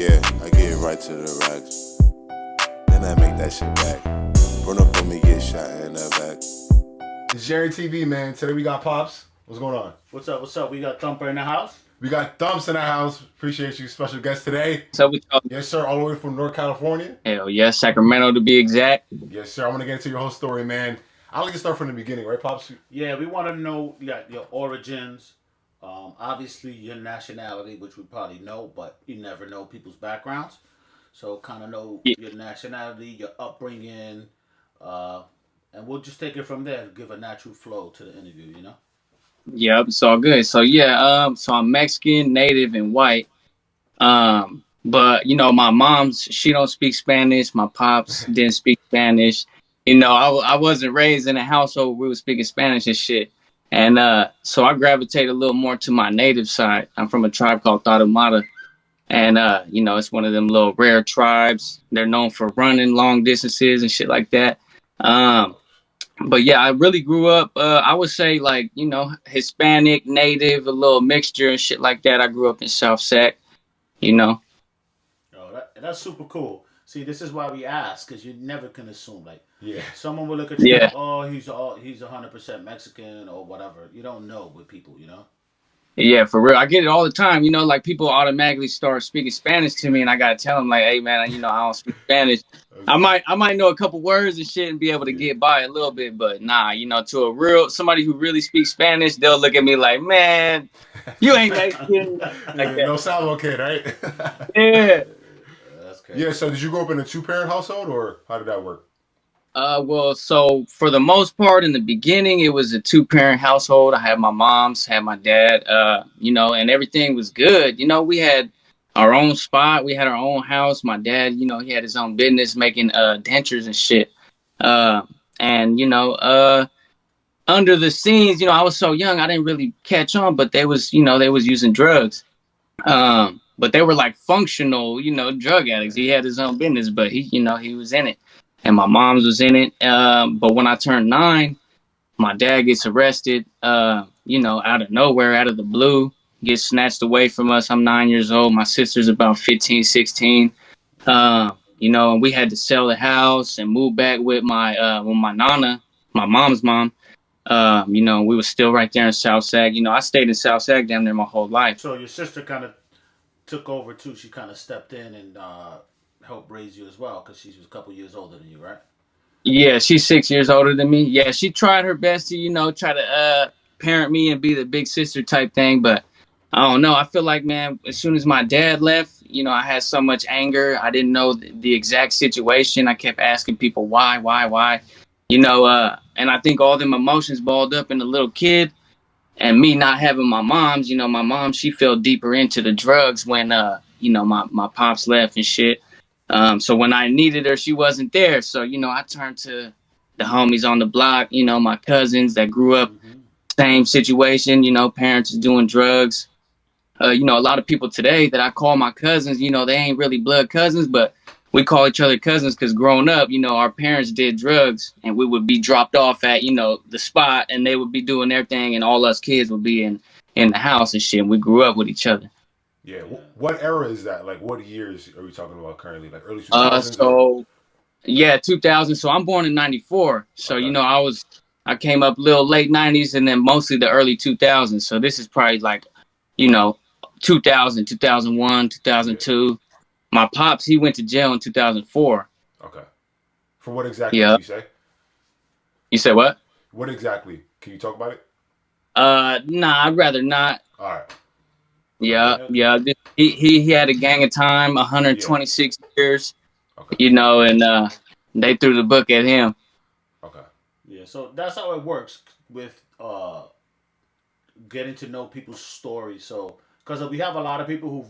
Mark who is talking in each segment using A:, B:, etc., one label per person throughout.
A: Yeah, I get right to the racks. Then I make that shit back. Run up on me, get shot in the back.
B: It's Jerry TV, man. Today we got Pops. What's going on?
C: What's up? What's up? We got Thumper in the house.
B: We got Thumpz in the house. Appreciate you, special guest today.
D: So we talk.
B: Yes, sir. All the way from North California.
D: Hell yeah, Sacramento to be exact.
B: Yes, sir. I want to get into your whole story, man. I like to start from the beginning, right, Pops?
C: Yeah, we want to know your origins. Obviously, your nationality, which we probably know, but you never know people's backgrounds. So, kind of know
D: Y-
C: your nationality, your upbringing, uh, and we'll just take it from there. Give a natural flow to the interview.
D: Yep, it's all good. So yeah, so I'm Mexican, native, and white. But my mom's she don't speak Spanish. My pops didn't speak Spanish. I wasn't raised in a household where we were speaking Spanish and shit. And so I gravitate a little more to my native side. I'm from a tribe called Tarahumara. And it's one of them little rare tribes. They're known for running long distances and shit like that. Um, but yeah, I really grew up. I would say like Hispanic, Native, a little mixture and shit like that. I grew up in South Sac. You know.
C: Oh, that's super cool. See, this is why we ask, because you never can assume. Like,
B: Yeah.
C: someone will look at you like,
D: Yeah,
C: oh, he's 100% Mexican or whatever. You don't know with people.
D: yeah, for real. I get it all the time. Like people automatically start speaking Spanish to me, and I gotta tell them like, hey man, I don't speak Spanish. I might know a couple words and shit and be able to
B: Yeah.
D: get by a little bit, but nah, to a real somebody who really speaks Spanish, they'll look at me like, man, you ain't Mexican like
B: Yeah,
D: that.
B: no Salvo kid, right?
D: Yeah.
C: That's
B: Yeah,
C: crazy.
B: so did you grow up in a two-parent household, or how did that work?
D: Well, so for the most part, in the beginning, it was a two-parent household. I had my mom's, had my dad, and everything was good. We had our own spot, we had our own house. My dad, he had his own business making dentures and shit. Uh, and under the scenes, I was so young, I didn't really catch on, but they was using drugs. But they were like functional, drug addicts. He had his own business, but he was in it, and my mom's was in it. But when I turned 9, my dad gets arrested. Out of nowhere, out of the blue, gets snatched away from us. I'm 9 years old. My sister's about 15, 16. And we had to sell the house and move back with my nana, my mom's mom. We were still right there in South Sac. I stayed in South Sac damn near my whole life.
C: So your sister kind of took over too. She kind of stepped in and helped raise you as well because she was a couple years older than you, right?
D: Yeah, she's 6 years older than me. Yeah, she tried her best to, try to parent me and be the big sister type thing, but I don't know. I feel like, man, as soon as my dad left, I had so much anger. I didn't know the exact situation. I kept asking people why, and I think all them emotions balled up in a little kid, and me not having my mom's, my mom, she fell deeper into the drugs when my pops left and shit. So when I needed her, she wasn't there. So, I turned to the homies on the block, my cousins that grew up
C: Mm-hmm.
D: same situation, parents is doing drugs. A lot of people today that I call my cousins, they ain't really blood cousins, but we call each other cousins because growing up, our parents did drugs and we would be dropped off at, the spot and they would be doing their thing and all us kids would be in the house and shit. And we grew up with each other.
B: Yeah.
C: Yeah.
B: What era is that? Like, what years are we talking about currently? Like early 2000s or?
D: So yeah, 2000. So I'm born in 94. So,
B: Okay.
D: I came up little late 90s and then mostly the early 2000s. So this is probably like, you know, 2000, 2001,
B: Yeah.
D: 2002. My pops, he went to jail in 2004.
B: Okay. For what exactly can
D: Yeah.
B: you say?
D: You said what?
B: What exactly? Can you talk about it?
D: Nah, I'd rather not.
B: All right. Okay.
D: Yeah,
B: Good.
C: Yeah.
D: yeah. He had a gang of time,
B: Yeah.
D: 126 years,
B: Okay.
D: and they threw the book at him.
B: Okay.
C: Yeah. So that's how it works with getting to know people's stories. So because we have a lot of people who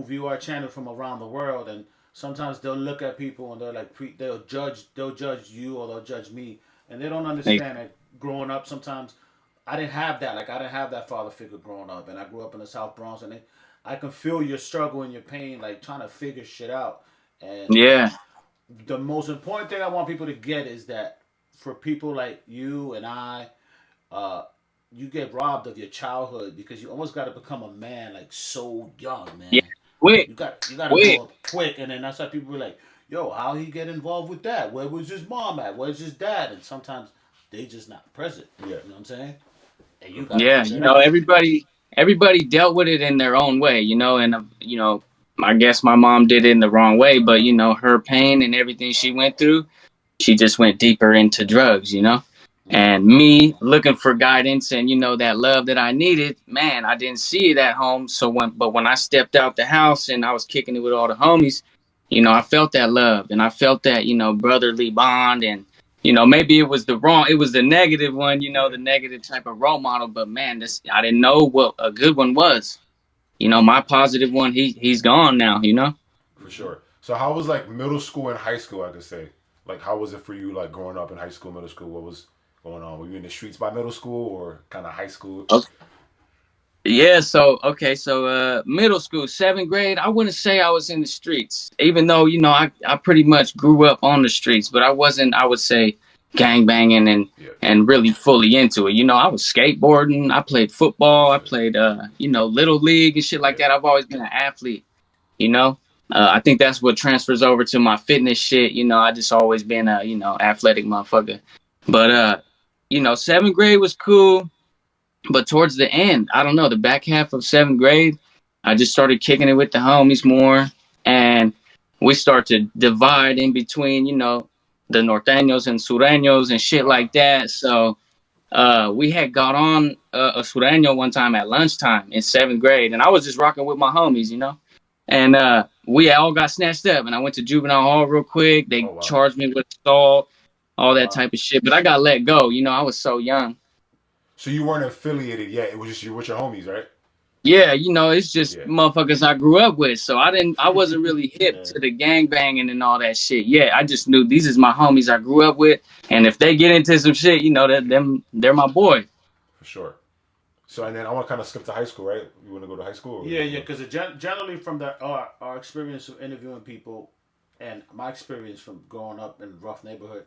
C: view our channel from around the world, and sometimes they'll look at people and they're like they'll judge you or they'll judge me, and they don't
D: Like,
C: understand that growing up sometimes I didn't have that. Like I didn't have that father figure growing up, and I grew up in the South Bronx, and I can feel your struggle and your pain, like trying to figure shit out. And
D: yeah,
C: the most important thing I want people to get is that for people like you and I, uh, you get robbed of your childhood because you almost got to become a man like so young,
D: yeah,
C: man.
D: quick,
C: You gotta
D: quick.
C: grow up quick, and then that's why people be like, "Yo, how he get involved with that? Where was his mom at? Where's his dad?" And sometimes they just not present.
B: Yeah.
C: You know what I'm saying? And you gotta
D: Yeah,
C: figure
D: you
C: it
D: know,
C: out.
D: everybody dealt with it in their own way, and I guess my mom did it in the wrong way, but her pain and everything she went through, she just went deeper into drugs. And me looking for guidance and that love that I needed, man, I didn't see it at home. But when I stepped out the house and I was kicking it with all the homies, I felt that love and I felt that brotherly bond. And maybe it was the negative one,
B: Yeah.
D: the negative type of role model. But man, I didn't know what a good one was. My positive one, he's gone now.
B: For sure. So how was like middle school and high school? I could say, like, how was it for you, like growing up in high school, middle school? What was going on? Were you in the streets by middle school or kind of high school?
D: Yeah, so middle school, 7th grade, I wouldn't say I was in the streets, even though, I pretty much grew up on the streets, but I wasn't, I would say, gang banging and
B: Yeah.
D: and really fully into it. I was skateboarding, I played football, I played little league and shit like
B: Yeah.
D: that. I've always been an athlete, you know. I think that's what transfers over to my fitness shit. I just always been a, athletic motherfucker. But 7th grade was cool. But towards the end, I don't know, the back half of 7th grade, I just started kicking it with the homies more. And we start to divide in between, the norteños and sureños and shit
B: Uh-huh.
D: like that. So we had got on a sureño one time at lunchtime in 7th grade. And I was just rocking with my homies. And we all got snatched up. And I went to juvenile hall real quick.
B: Oh
D: They
B: wow.
D: charged me with assault, all that
C: Wow.
D: type of shit. But I got let go. I was so young.
B: So you weren't affiliated yet. It was just you with your homies, right?
D: Yeah, it's just
B: Yeah.
D: motherfuckers I grew up with. So I wasn't really hip
C: Yeah.
D: to the gang banging and all that shit. Yeah, I just knew these is my homies I grew up with. And if they get into some shit, they're my boy.
B: For sure. So and then I want to kind of skip to high school, right? You want to go to high school? Or
C: Yeah, yeah. Because generally from our experience of interviewing people, and my experience from growing up in a rough neighborhood,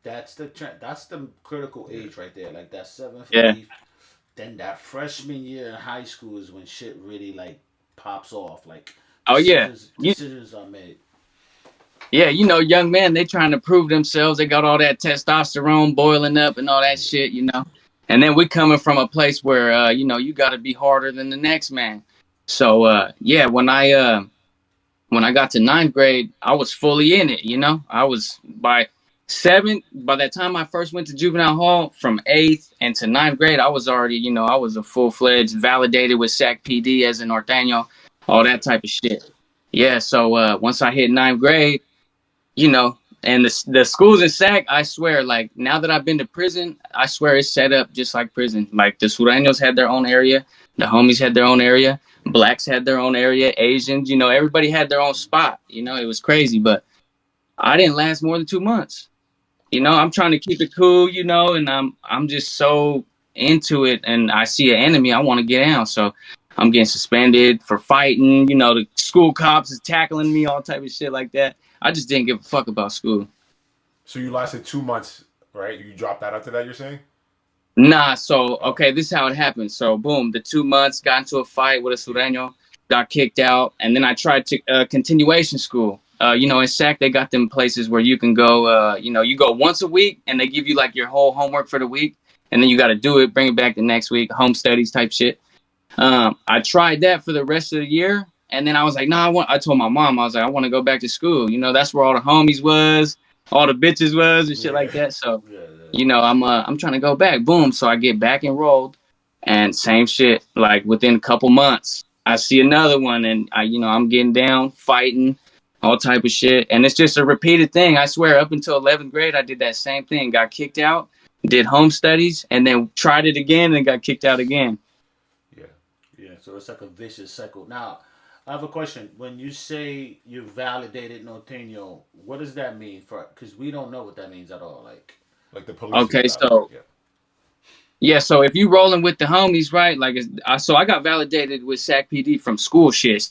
C: that's the critical age right there. Like that seventh,
D: Yeah.
C: eighth, then that freshman year in high school is when shit really like pops off. Like
D: Oh yeah.
C: decisions are made.
D: Yeah, young men, they trying to prove themselves. They got all that testosterone boiling up and all that shit. And then we coming from a place where you got to be harder than the next man. So yeah, when I got to 9th grade, I was fully in it. I was by that time I first went to juvenile hall from 8th and to 9th grade, I was already, I was a full-fledged validated with SAC PD as an Norteño, all that type of shit. Yeah, so once I hit 9th grade, and the schools in SAC, I swear, like now that I've been to prison, I swear it's set up just like prison. Like the Sureños had their own area, the homies had their own area, blacks had their own area, Asians, everybody had their own spot. It was crazy, but I didn't last more than 2 months.
B: Wow.
D: I'm trying to keep it cool, and I'm just so into it, and I see an enemy, I want to get down. So I'm getting suspended for fighting. The school cops is tackling me, all type of shit like that. I just didn't give a fuck about school.
B: So you lasted 2 months, right? You dropped that after that. You're saying?
D: Nah, so
B: Oh.
D: okay, this is how it happened. So boom, the 2 months got into a fight with a
B: Yeah.
D: Sureño, got kicked out, and then I tried to continuation school. In SAC they got them places where you can go. You go once a week, and they give you like your whole homework for the week, and then you got to do it, bring it back the next week, home studies type shit. I tried that for the rest of the year, and then I was like, nah, I told my mom, I was like, I want to go back to school. That's where all the homies was, all the bitches was, and shit
B: Yeah.
D: like that. So
C: Yeah,
D: I'm trying to go back. Boom. So I get back enrolled, and same shit. Like within a couple months, I see another one, and I'm getting down, fighting, all type of shit. And it's just a repeated thing. I swear, up until 11th grade, I did that same thing. Got kicked out, did home studies, and then tried it again, and got kicked out again.
B: Yeah.
C: yeah. So it's like a vicious cycle. Now, I have a question. When you say you validated Norteño, what does that mean for? Because we don't know what that means at all. Like,
B: Like the police
D: Okay,
B: did that.
D: so
B: Yeah.
D: yeah, so if you rolling with the homies, right? Like, so I got validated with SAC PD from school shit.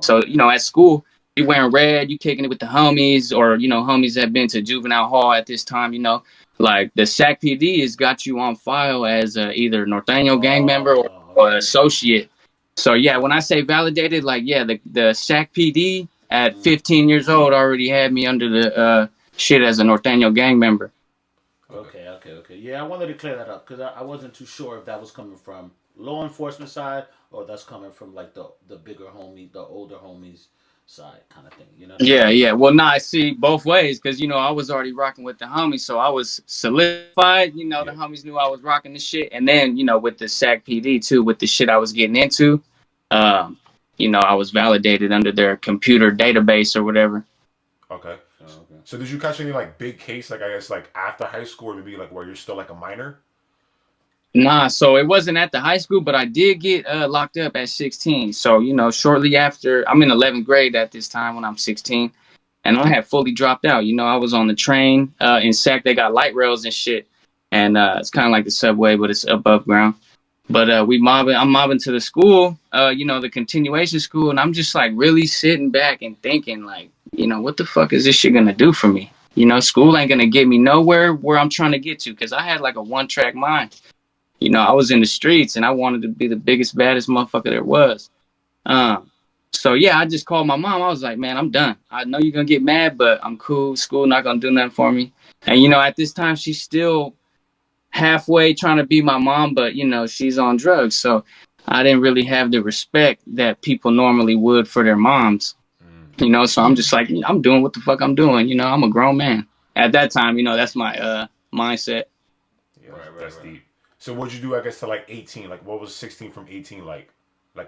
D: So,
C: okay.
D: at school, you wearing red, you kicking it with the homies, or, homies that been to juvenile hall at this time, like the SAC PD has got you on file as either Norteño gang member or
C: Okay.
D: associate. So yeah, when I say validated, like yeah, the SAC PD at
C: Mm.
D: 15 years old already had me under the shit as a Norteño gang member.
C: Okay. Yeah, I wanted to clear that up because I wasn't too sure if that was coming from law enforcement side or that's coming from like the bigger homie, the older homies side kind of thing. You know what I mean?
D: Yeah. Well, nah, I see both ways because I was already rocking with the homies, so I was solidified. The
B: Yeah.
D: homies knew I was rocking the shit, and then with the SAC PD too, with the shit I was getting into, um, I was validated under their computer database or whatever.
B: Okay.
C: Oh, okay.
B: So did you catch any like big case, like I guess like after high school, or maybe like where you're still like a minor?
D: Nah, so it wasn't at the high school, but I did get locked up at 16. So, shortly after, I'm in 11th grade at this time when I'm 16, and I had fully dropped out. I was on the train in SAC. They got light rails and shit, and it's kind of like the subway, but it's above ground. But I'm mobbing to the school, the continuation school, and I'm just like really sitting back and thinking, like, what the fuck is this shit gonna do for me? School ain't gonna get me nowhere where I'm trying to get to, because I had like a one-track mind. I was in the streets and I wanted to be the biggest, baddest motherfucker there was. Um, so yeah, I just called my mom. I was like, man, I'm done. I know you're gonna get mad, but I'm cool. School not gonna do nothing for me. And at this time she's still halfway trying to be my mom, but she's on drugs. So I didn't really have the respect that people normally would for their moms.
B: Mm.
D: So I'm just like, I'm doing what the fuck I'm doing. I'm a grown man. At that time, that's my mindset.
B: Yeah,
C: Right.
B: that's deep. So what'd you do? I guess to like 18. Like what was 16 from 18 like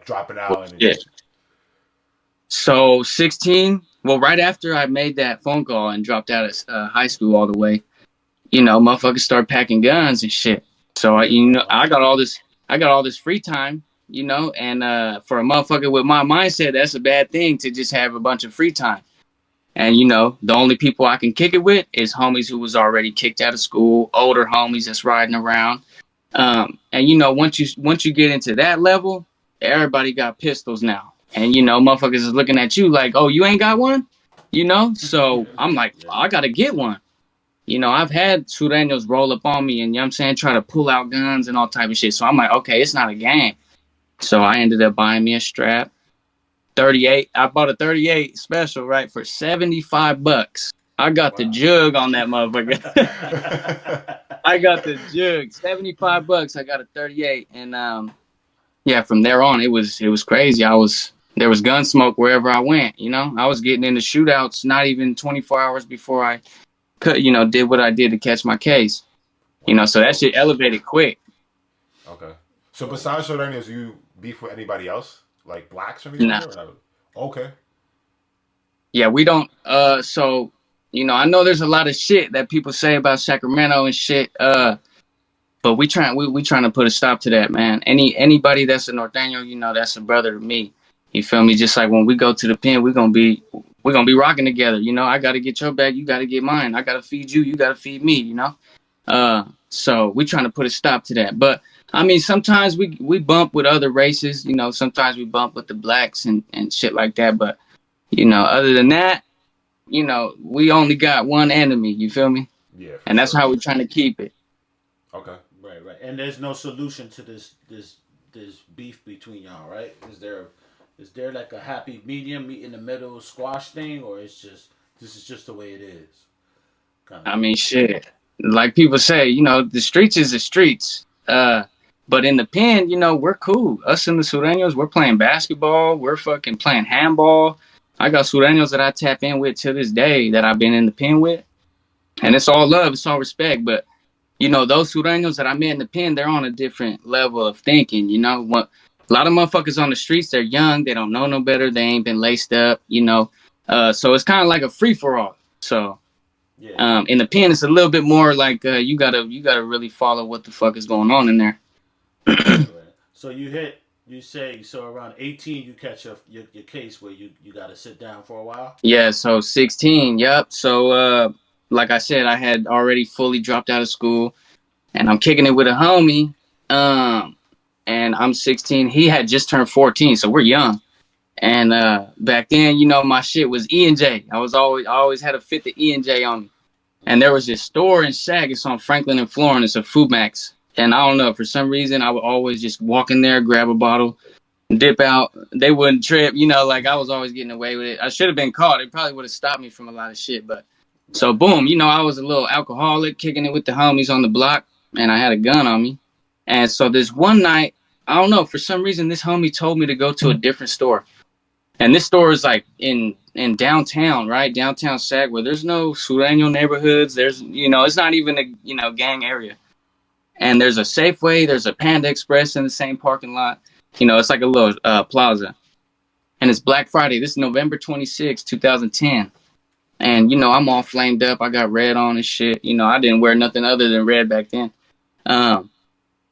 B: dropping out and then
D: Yeah.
B: just
D: So 16, well, right after I made that phone call and dropped out of high school all the way, motherfuckers start packing guns and shit. So I got all this free time, and for a motherfucker with my mindset, that's a bad thing to just have a bunch of free time. And the only people I can kick it with is homies who was already kicked out of school, older homies that's riding around. And once you get into that level, everybody got pistols now. And motherfuckers is looking at you like, oh, you ain't got one? So I'm like,
C: Yeah.
D: I gotta get one. I've had Sureños roll up on me and what I'm saying, try to pull out guns and all type of shit. So I'm like, okay, it's not a game. So I ended up buying me a strap. 38. I bought a 38 special, right, for $75. I got the
B: wow.
D: jug on that motherfucker. I got the jug. $75. I got a 38. And yeah, from there on it was crazy. There was gun smoke wherever I went, I was getting into shootouts not even 24 hours before I did what I did to catch my case.
B: Wow.
D: So that shit elevated quick.
B: Okay. So besides Jordanians, you beef with anybody else? Like blacks or anything
D: Nah.
B: like that? Or not? Okay.
D: Yeah, we don't so I know there's a lot of shit that people say about Sacramento and shit. But we trying to put a stop to that, man. Anybody that's a Norteño, that's a brother to me. You feel me? Just like when we go to the pen, we're gonna be rocking together. I gotta get your bag, you gotta get mine. I gotta feed you, you gotta feed me. So we trying to put a stop to that. But I mean, sometimes we bump with other races. Sometimes we bump with the blacks and shit like that. But other than that, we only got one enemy. You feel me?
B: Yeah, for
D: And that's
B: sure.
D: how we're trying to keep it.
B: Okay.
C: Right. And there's no solution to this beef between y'all, right? Is there like a happy medium, meet in the middle, squash thing, or it's just this is just the way it is, kind of
D: I
C: thing.
D: mean, shit. Like people say, the streets is the streets. But in the pen, we're cool. Us and the Sureños, we're playing basketball. We're fucking playing handball. I got Sureños that I tap in with to this day that I've been in the pen with. And it's all love, it's all respect. But, those Sureños that I met in the pen, they're on a different level of thinking. What a lot of motherfuckers on the streets, they're young. They don't know no better. They ain't been laced up, So it's kind of like a free for all. So
C: Yeah.
D: in the pen, it's a little bit more like you gotta really follow what the fuck is going on in there.
C: Right. So you say so around 18 you catch your case where you got to sit down for a while.
D: Yeah, so 16. Yep. So like I said, I had already fully dropped out of school, and I'm kicking it with a homie. And I'm 16. He had just turned 14, so we're young. And back then, my shit was E&J. I always had a fit to E&J on me. And there was this store in Sag. It's on Franklin and Florence. It's a Food Max. And I don't know, for some reason, I would always just walk in there, grab a bottle. dip out. They wouldn't trip. You know, like I was always getting away with it. I should have been caught. It probably would have stopped me from a lot of shit. But so
C: Right.
D: boom, you know, I was a little alcoholic, kicking it with the homies on the block, and I had a gun on me. And so this one night, I don't know, for some reason, this homie told me to go to a different store. And this store is like in downtown, right? Downtown Sag, where there's no Sureño neighborhoods. There's, you know, it's not even a, you know, gang area. And there's a Safeway, there's a Panda Express in the same parking lot. You know, it's like a little plaza. And it's Black Friday. This is November 26, 2010. And, you know, I'm all flamed up. I got red on and shit. You know, I didn't wear nothing other than red back then.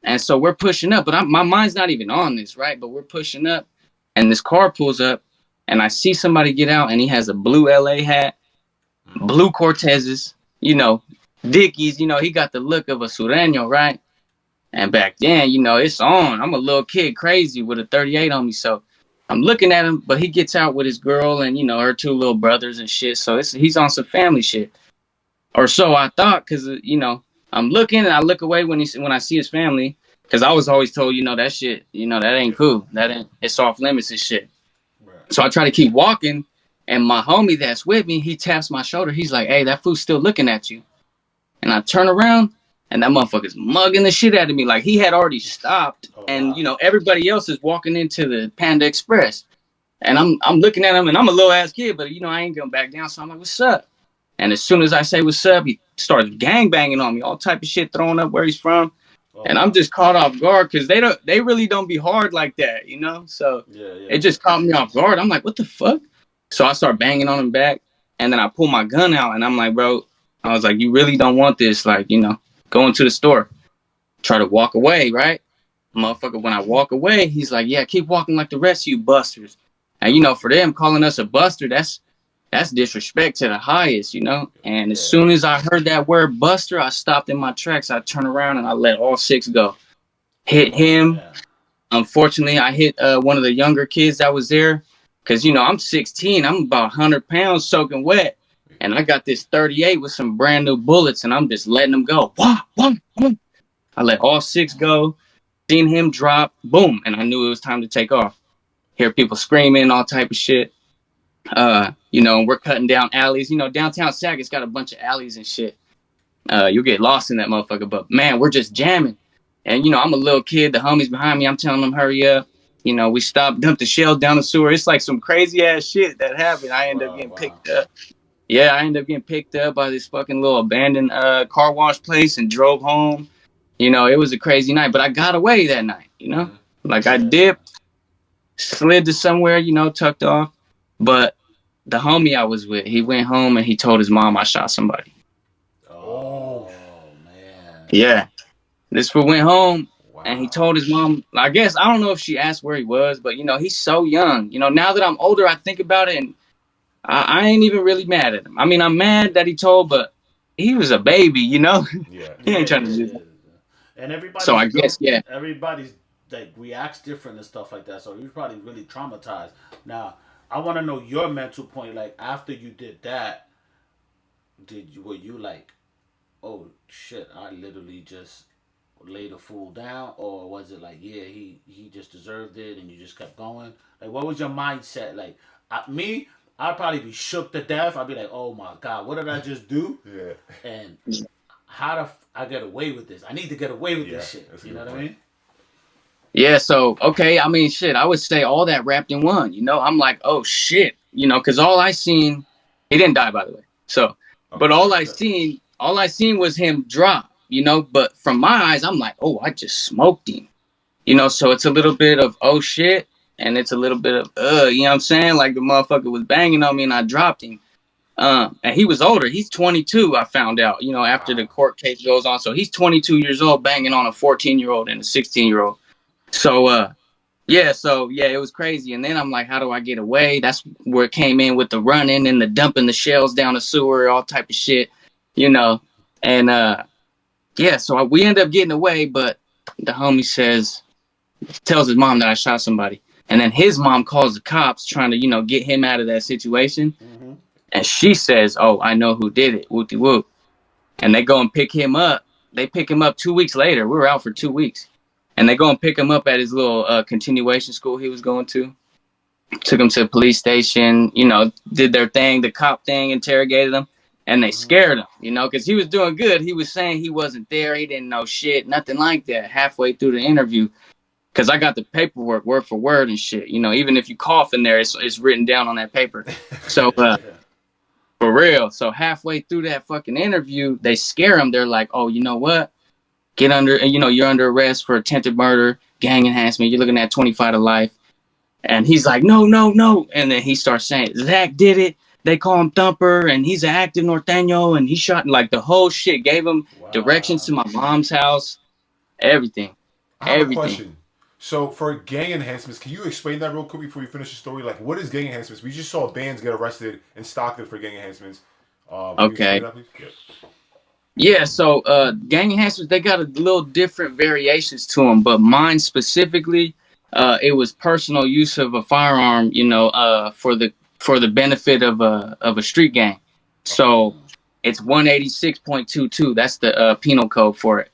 D: And so we're pushing up, but my mind's not even on this, right? But we're pushing up, and this car pulls up, and I see somebody get out, and he has a blue LA hat, blue Cortezes, you know, Dickies. You know, he got the look of a Sureño, right? And back then, you know, it's on. I'm a little kid, crazy with a 38 on me, so I'm looking at him, but he gets out with his girl and, you know, her two little brothers and shit. So he's on some family shit, or so I thought, because you know. I'm looking and I look away when I see his family, because I was always told, you know, that shit, you know, that ain't cool. It's off limits and shit.
C: Right.
D: So I try to keep walking, and my homie that's with me, he taps my shoulder. He's like, "Hey, that fool's still looking at you." And I turn around, and that motherfucker's mugging the shit out of me. Like, he had already stopped, and you know, everybody else is walking into the Panda Express. And I'm looking at him, and I'm a little ass kid, but you know, I ain't gonna back down. So I'm like, "What's up?" And as soon as I say what's up, he started gangbanging on me, all type of shit, throwing up where he's from. And I'm just caught off guard, because they really don't be hard like that, you know? So it just caught me off guard. I'm like, what the fuck? So I start banging on him back, and then I pull my gun out, and I'm like, bro, I was like, you really don't want this, like, you know, go into the store. Try to walk away, right? Motherfucker, when I walk away, he's like, yeah, keep walking like the rest of you busters. And, you know, for them, calling us a buster, that's disrespect to the highest, you know? And as soon as I heard that word buster, I stopped in my tracks. I turned around and I let all six go. Hit him.
C: Yeah.
D: Unfortunately, I hit one of the younger kids that was there, because, you know, I'm 16. I'm about 100 pounds soaking wet. And I got this 38 with some brand new bullets, and I'm just letting them go. Wah, wah, wah. I let all six go. Seen him drop. Boom. And I knew it was time to take off. Hear people screaming, all type of shit. You know, we're cutting down alleys. You know, downtown Sac's got a bunch of alleys and shit. You'll get lost in that motherfucker, but man, we're just jamming. And you know, I'm a little kid. The homies behind me, I'm telling them hurry up. You know, we stopped, dumped the shells down the sewer. It's like some crazy ass shit that happened. I end up getting picked up. Yeah, I ended up getting picked up by this fucking little abandoned car wash place and drove home. You know, it was a crazy night, but I got away that night. You know, like I dipped, slid to somewhere, you know, tucked off. But the homie I was with, he went home and he told his mom I shot somebody.
C: Oh man.
D: Yeah. This fool went home and he told his mom, I guess, I don't know if she asked where he was, but, you know, he's so young. You know, now that I'm older, I think about it, and I ain't even really mad at him. I mean, I'm mad that he told, but he was a baby, you know?
B: Yeah.
D: He ain't trying to do that.
C: And everybody.
D: So I guess, yeah.
C: Everybody's like reacts different and stuff like that. So you're probably really traumatized. Now, I want to know your mental point. Like after you did that, were you like, oh shit, I literally just laid a fool down, or was it like, yeah, he just deserved it, and you just kept going? Like, what was your mindset? Like, I'd probably be shook to death. I'd be like, oh my god, what did I just do?
B: Yeah.
C: And how do I get away with this? I need to get away with this shit. You know what I mean?
D: Yeah, so, okay, I mean, shit, I would say all that wrapped in one, you know? I'm like, oh, shit, you know, because all I seen, he didn't die, by the way, so, but all I seen was him drop, you know? But from my eyes, I'm like, oh, I just smoked him, you know? So it's a little bit of, oh, shit, and it's a little bit of, you know what I'm saying? Like the motherfucker was banging on me and I dropped him. And he was older. He's 22, I found out, you know, after the court case goes on. So he's 22 years old banging on a 14-year-old and a 16-year-old. So, yeah, it was crazy. And then I'm like, how do I get away? That's where it came in with the running and the dumping the shells down the sewer, all type of shit, you know. And, yeah, so we end up getting away, but the homie tells his mom that I shot somebody. And then his mom calls the cops trying to, you know, get him out of that situation.
C: Mm-hmm.
D: And she says, oh, I know who did it, whoop-de-whoop. And they go and pick him up. They pick him up 2 weeks later. We were out for 2 weeks. and they go and pick him up at his little continuation school he was going to. Took him to the police station, you know, did their thing, the cop thing, interrogated him, and they scared him, you know, because he was doing good. He was saying he wasn't there, he didn't know shit, nothing like that. Halfway through the interview, because I got the paperwork word for word and shit, you know, even if you cough in there, it's written down on that paper. So for real. So halfway through that fucking interview, they scare him. They're like, oh, you know what? Get under, you know, you're under arrest for attempted murder, gang enhancement. You're looking at 25 to life. And he's like, no, no, no. And then he starts saying, Zach did it. They call him Thumper, and he's an active Norteño, and he shot, like, the whole shit. Gave him directions to my mom's house, everything.
B: I have a question. So for gang enhancements, can you explain that real quick before you finish the story? Like, what is gang enhancements? We just saw bands get arrested in Stockton for gang enhancements.
D: Okay. Yeah, so gang enhancements, they got a little different variations to them, but mine specifically, it was personal use of a firearm, you know, for the benefit of a street gang. So it's 186.22. That's the penal code for it.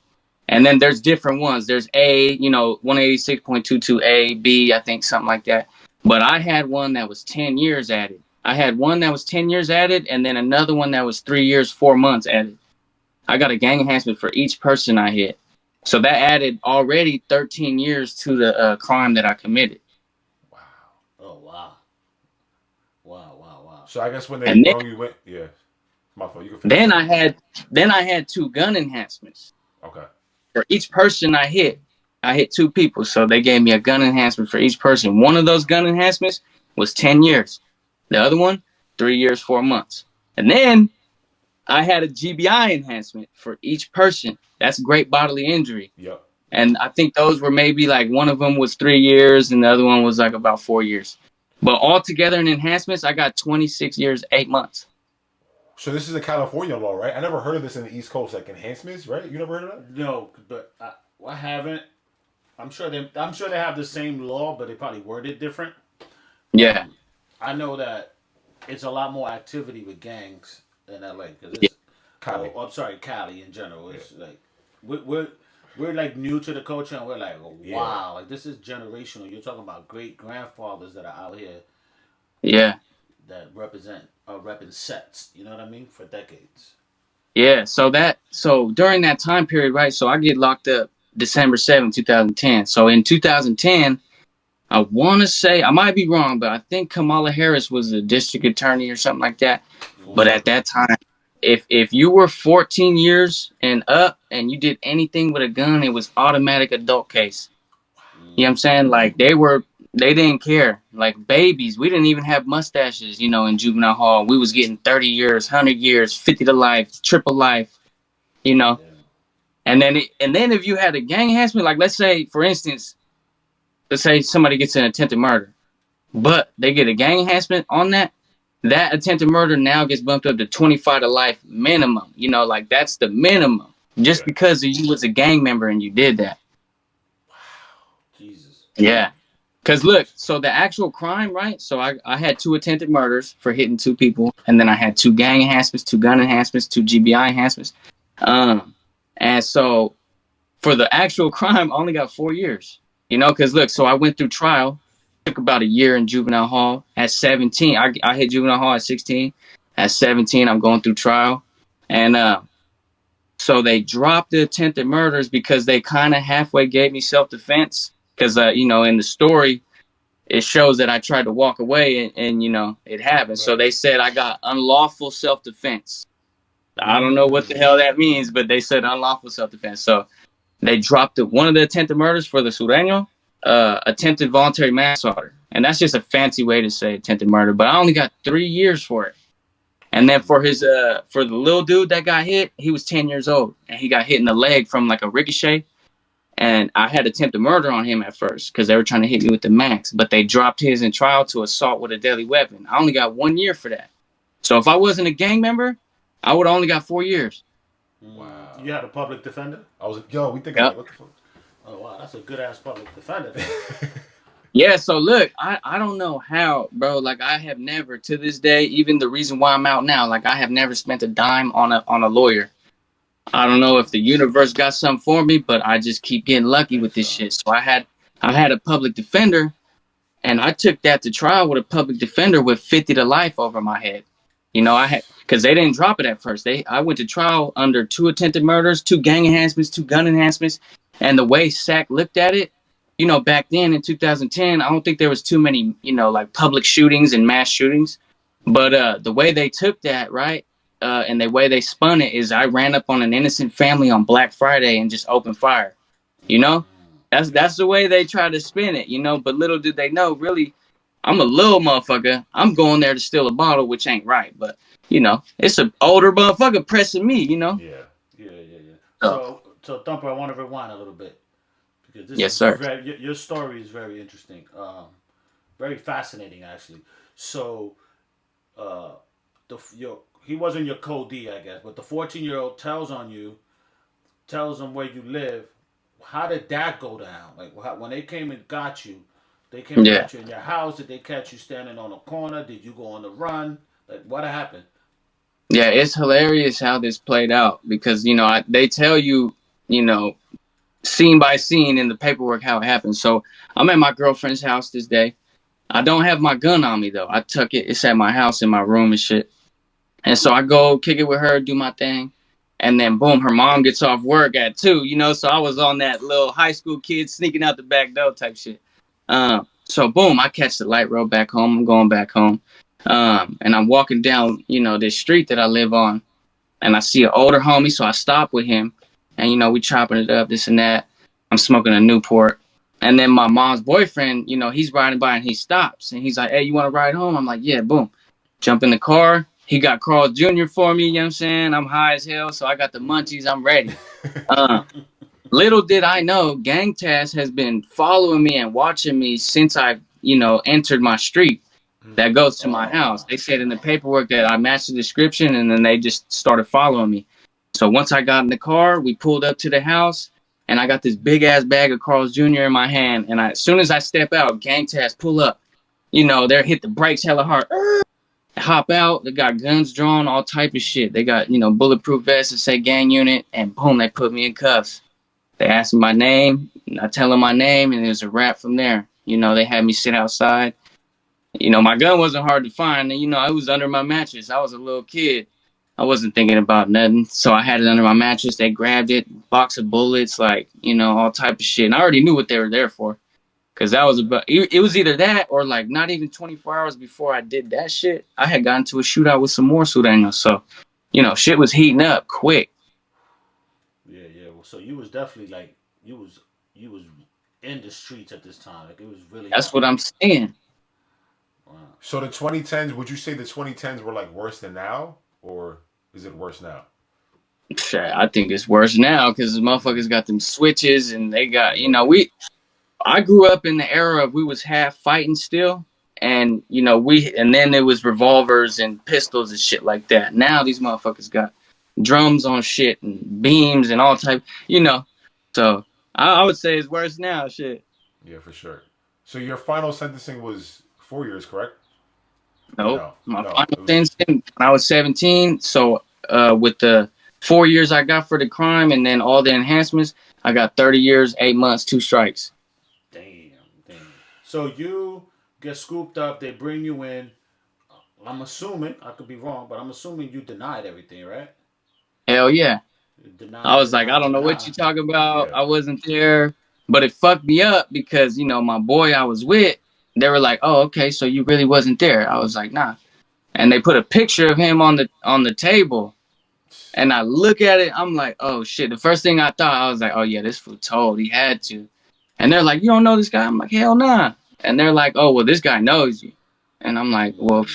D: And then there's different ones. There's A, you know, 186.22A, B, I think something like that. But I had one that was 10 years added. I had one that was 10 years added, and then another one that was 3 years, 4 months added. I got a gang enhancement for each person I hit. So that added already 13 years to the crime that I committed.
C: Wow. Oh, wow. Wow.
B: So I guess when you went, yeah. My fault. You can finish.
D: Then I had 2 gun enhancements.
B: Okay.
D: For each person I hit 2 people. So they gave me a gun enhancement for each person. One of those gun enhancements was 10 years. The other one, 3 years, 4 months. And then I had a GBI enhancement for each person. That's great bodily injury.
B: Yep.
D: And I think those were maybe like one of them was 3 years and the other one was like about 4 years. But altogether in enhancements, I got 26 years, 8 months.
B: So this is a California law, right? I never heard of this in the East Coast, like enhancements, right? You never heard of that?
C: No, but I haven't. I'm sure they have the same law, but they probably word it different.
D: Yeah.
C: I know that it's a lot more activity with gangs in LA because it's
B: Cali.
C: Cali in general. It's like we're like new to the culture, and we're like, oh, wow, like this is generational. You're talking about great grandfathers that are out here.
D: Yeah.
C: That repping sets, you know what I mean, for decades.
D: Yeah, so during that time period, right? So I get locked up December 7th, 2010. So in 2010, I want to say, I might be wrong, but I think Kamala Harris was the district attorney or something like that. But at that time, if you were 14 years and up and you did anything with a gun, it was automatic adult case. You know what I'm saying? Like they didn't care. Like babies, we didn't even have mustaches, you know, in juvenile hall. We was getting 30 years, 100 years, 50 to life, triple life, you know. And then if you had a gang enhancement, like let's say, for instance, let's say somebody gets an attempted murder, but they get a gang enhancement on that attempted murder now gets bumped up to 25 to life minimum. You know, like that's the minimum. Just because you was a gang member and you did that.
C: Wow. Jesus.
D: Yeah. Because look, so the actual crime, right? So I had 2 attempted murders for hitting 2 people. And then I had 2 gang enhancements, 2 gun enhancements, 2 GBI enhancements. And so for the actual crime, I only got 4 years. You know, because look, so I went through trial. Took about a year in juvenile hall. At 17, I hit juvenile hall at 16. At 17, I'm going through trial. And so they dropped the attempted murders because they kind of halfway gave me self-defense. Because, you know, in the story, it shows that I tried to walk away and you know, it happened. Right. So they said I got unlawful self-defense. I don't know what the hell that means, but they said unlawful self-defense. So they dropped one of the attempted murders for the Sureño, attempted voluntary manslaughter. And that's just a fancy way to say attempted murder. But I only got 3 years for it. And then for the little dude that got hit, he was 10 years old. And he got hit in the leg from like a ricochet. And I had attempted murder on him at first because they were trying to hit me with the max. But they dropped his in trial to assault with a deadly weapon. I only got 1 year for that. So if I wasn't a gang member, I would have only got 4 years.
C: Wow. You had a public defender?
B: We think what the fuck?
C: Oh, wow. That's a good-ass public defender.
D: Yeah, so look, I don't know how, bro. Like, I have never, to this day, even the reason why I'm out now, like, I have never spent a dime on a lawyer. I don't know if the universe got something for me, but I just keep getting lucky
C: think
D: with this
C: so.
D: shit. So I had a public defender, and I took that to trial with a public defender with 50 to life over my head. I had because they didn't drop it at first. I went to trial under 2 attempted murders, 2 gang enhancements, 2 gun enhancements, and the way SAC looked at it, back then in 2010, I don't think there was too many, like public shootings and mass shootings, but the way they took that, right, and the way they spun it is I ran up on an innocent family on Black Friday and just opened fire. You know, that's the way they try to spin it. But little did they know, really, I'm a little motherfucker. I'm going there to steal a bottle, which ain't right. But it's an older motherfucker pressing me.
B: Yeah.
C: Yeah.
D: So
C: So Thumper, I want to rewind a little bit because this
D: yes,
C: is
D: sir.
C: very your story is very interesting, very fascinating actually. So, uh, he wasn't your code D, I guess, but the 14-year-old tells on where you live. How did that go down? Like when they came and got you, they came and
D: Yeah,
C: got you in your house. Did they catch you standing on a corner? Did you go on the run? Like what happened?
D: yeah. It's hilarious how this played out because they tell you, you know scene by scene in the paperwork how it happened. So I'm at my girlfriend's house this day. I don't have my gun on me though. I tuck it. It's at my house in my room and shit. And so I go kick it with her, do my thing. And then boom, her mom gets off work at 2, so I was on that little high school kid sneaking out the back door type shit. So boom, I catch the light road back home. I'm going back home. And I'm walking down, this street that I live on. And I see an older homie, so I stop with him. And, we chopping it up, this and that. I'm smoking a Newport. And then my mom's boyfriend, he's riding by and he stops. And he's like, hey, you want to ride home? I'm like, yeah, boom. Jump in the car. He got Carl Jr. for me, you know what I'm saying? I'm high as hell, so I got the munchies. I'm ready. Uh, Little did I know, Gang Task has been following me and watching me since I, entered my street that goes to my
C: Oh
D: house.
C: wow.
D: They said in the paperwork that I matched the description, and then they just started following me. So once I got in the car, we pulled up to the house, and I got this big ass bag of Carl's Jr. in my hand. And as soon as I step out, Gang Task pull up. They hit the brakes hella hard. Hop out. They got guns drawn, all type of shit. They got bulletproof vests that say gang unit, and boom, they put me in cuffs. They asked me my name. I tell them my name, and it was a wrap from there. They had me sit outside. My gun wasn't hard to find. And, it was under my mattress. I was a little kid. I wasn't thinking about nothing. So I had it under my mattress. They grabbed it, box of bullets, like, all type of shit. And I already knew what they were there for. Because that was about, it was either that or like not even 24 hours before I did that shit, I had gotten to a shootout with some more Sudanos. So, shit was heating up quick.
C: Yeah. Well, so you was definitely like you was in the streets at this time. Like it was really
D: That's
C: happening.
D: what I'm saying.
C: Wow.
B: So the 2010s, would you say the 2010s were like worse than now, or is it worse now?
D: Shit, I think it's worse now because the motherfuckers got them switches and they got,
B: Yeah.
D: I grew up in the era of we was half fighting still, and and then it was revolvers and pistols and shit like that. Now these motherfuckers got drums on shit and beams and all type, you know. So I would say it's worse now. Shit.
B: Yeah, for sure. So your final sentencing was 4 years, correct? Or
D: Nope.
B: no?
D: My
B: No,
D: final
B: it was.
D: sentence when I was 17. So with the 4 years I got for the crime and then all the enhancements, I got 30 years, 8 months, 2 strikes.
C: Damn. So you get scooped up. They bring you in. I'm assuming I could be wrong, but I'm assuming you denied everything, right?
D: Hell yeah.
C: You
D: I
C: deny,
D: was like, I
C: deny,
D: don't know what
C: deny.
D: you talking about.
B: Yeah.
D: I wasn't there, but it fucked me up because my boy I was with, they were like, "Oh, okay, so you really wasn't there." I was like, "Nah," and they put a picture of him on the table, and I look at it, I'm like, "Oh shit!" The first thing I thought, I was like, "Oh yeah, this fool told he had to," and they're like, "You don't know this guy?" I'm like, "Hell nah," and they're like, "Oh well, this guy knows you," and I'm like, "Well,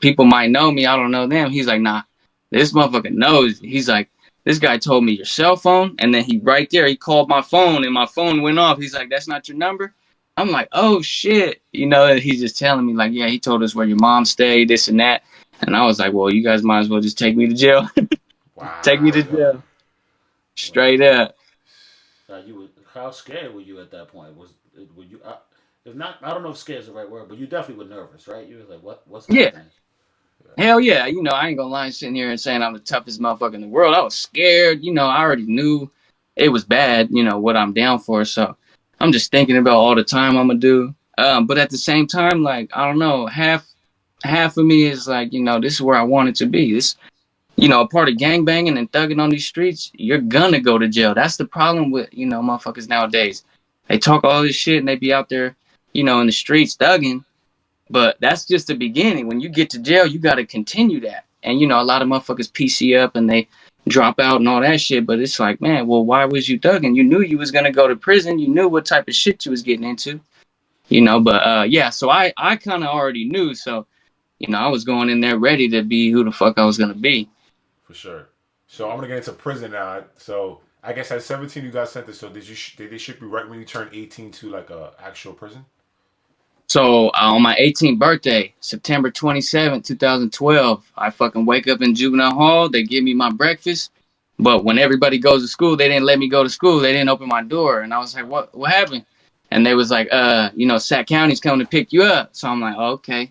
D: people might know me, I don't know them." He's like, "Nah, this motherfucker knows." He's like, this guy told me your cell phone, and then he right there, he called my phone, and my phone went off. He's like, "That's not your number." I'm like, "Oh shit," and he's just telling me like, "Yeah, he told us where your mom stayed, this and that," and I was like, "Well, you guys might as well just take me to jail, take me to
B: Wow.
D: jail,
C: Wow.
D: straight up."
C: You were, how scared were you at that point? Were you? If not, I don't know if scared is the right word, but you definitely were nervous, right? You were like, what's
D: Yeah,
C: happening?
D: Hell yeah, I ain't gonna lie sitting here and saying I'm the toughest motherfucker in the world. I was scared, I already knew it was bad, what I'm down for. So I'm just thinking about all the time I'm gonna do. But at the same time, like, I don't know, half of me is like, this is where I want it to be. This, a part of gang banging and thugging on these streets, you're gonna go to jail. That's the problem with, motherfuckers nowadays. They talk all this shit and they be out there, in the streets thugging. But that's just the beginning. When you get to jail, you got to continue that. And, a lot of motherfuckers PC up and they drop out and all that shit. But it's like, man, well, why was you thugging? You knew you was going to go to prison. You knew what type of shit you was getting into, But, yeah, so I kind of already knew. So, I was going in there ready to be who the fuck I was going to be.
B: For sure. So I'm gonna get into prison now. So I guess at 17 you got sentenced. So did they ship you right when you turned 18 to like a actual prison?
D: So on my 18th birthday, September 27th, 2012, I fucking wake up in juvenile hall. They give me my breakfast. But when everybody goes to school, they didn't let me go to school. They didn't open my door. And I was like, what happened? And they was like, Sac County's coming to pick you up. So I'm like, oh, okay.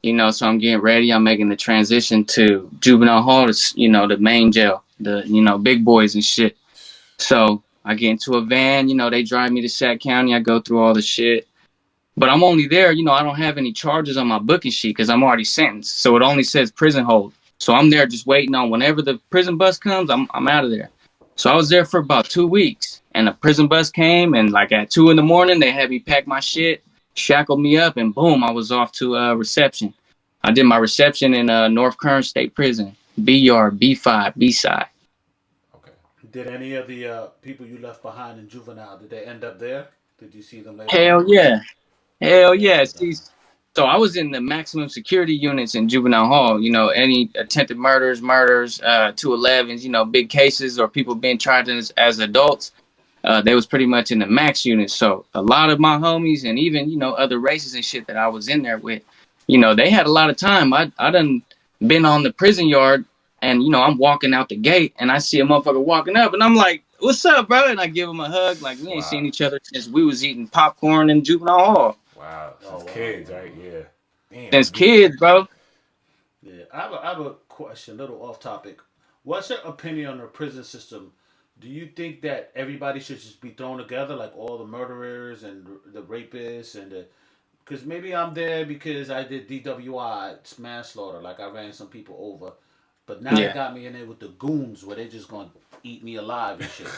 D: So I'm getting ready. I'm making the transition to juvenile hall, the main jail, the, big boys and shit. So I get into a van, they drive me to Sac County. I go through all the shit. But I'm only there, I don't have any charges on my booking sheet because I'm already sentenced. So it only says prison hold. So I'm there just waiting on whenever the prison bus comes, I'm out of there. So I was there for about 2 weeks. And the prison bus came, and like at 2 a.m, they had me pack my shit, shackled me up, and boom, I was off to reception. I did my reception in North Kern State Prison, B Yard, B5, B side.
C: Okay. Did any of the people you left behind in juvenile, did they end up there? Did you see them later
D: Hell
C: on?
D: yeah. Hell
C: Yeah,
D: yeah.
C: so that.
D: See, so I was in the maximum security units in juvenile hall, any attempted murders, 211s, big cases or people being tried as adults. They was pretty much in the max unit. So a lot of my homies and even, other races and shit that I was in there with, they had a lot of time. I done been on the prison yard and, I'm walking out the gate and I see a motherfucker walking up and I'm like, what's up, bro? And I give him a hug. Like, we ain't
B: Wow.
D: seen each other since we was eating popcorn in juvenile hall.
B: Wow.
C: Oh,
B: Since
C: wow,
B: kids,
C: wow,
B: right?
C: wow.
B: Yeah. Damn,
D: Since
B: that's deep.
D: kids, bro.
C: Yeah, I have a question, a little off topic. What's your opinion on the prison system? Do you think that everybody should just be thrown together, like all the murderers and the rapists and the? Because maybe I'm there because I did DWI, it's manslaughter, like I ran some people over. But now they
D: Yeah.
C: got me in there with the goons where they just gonna eat me alive and shit.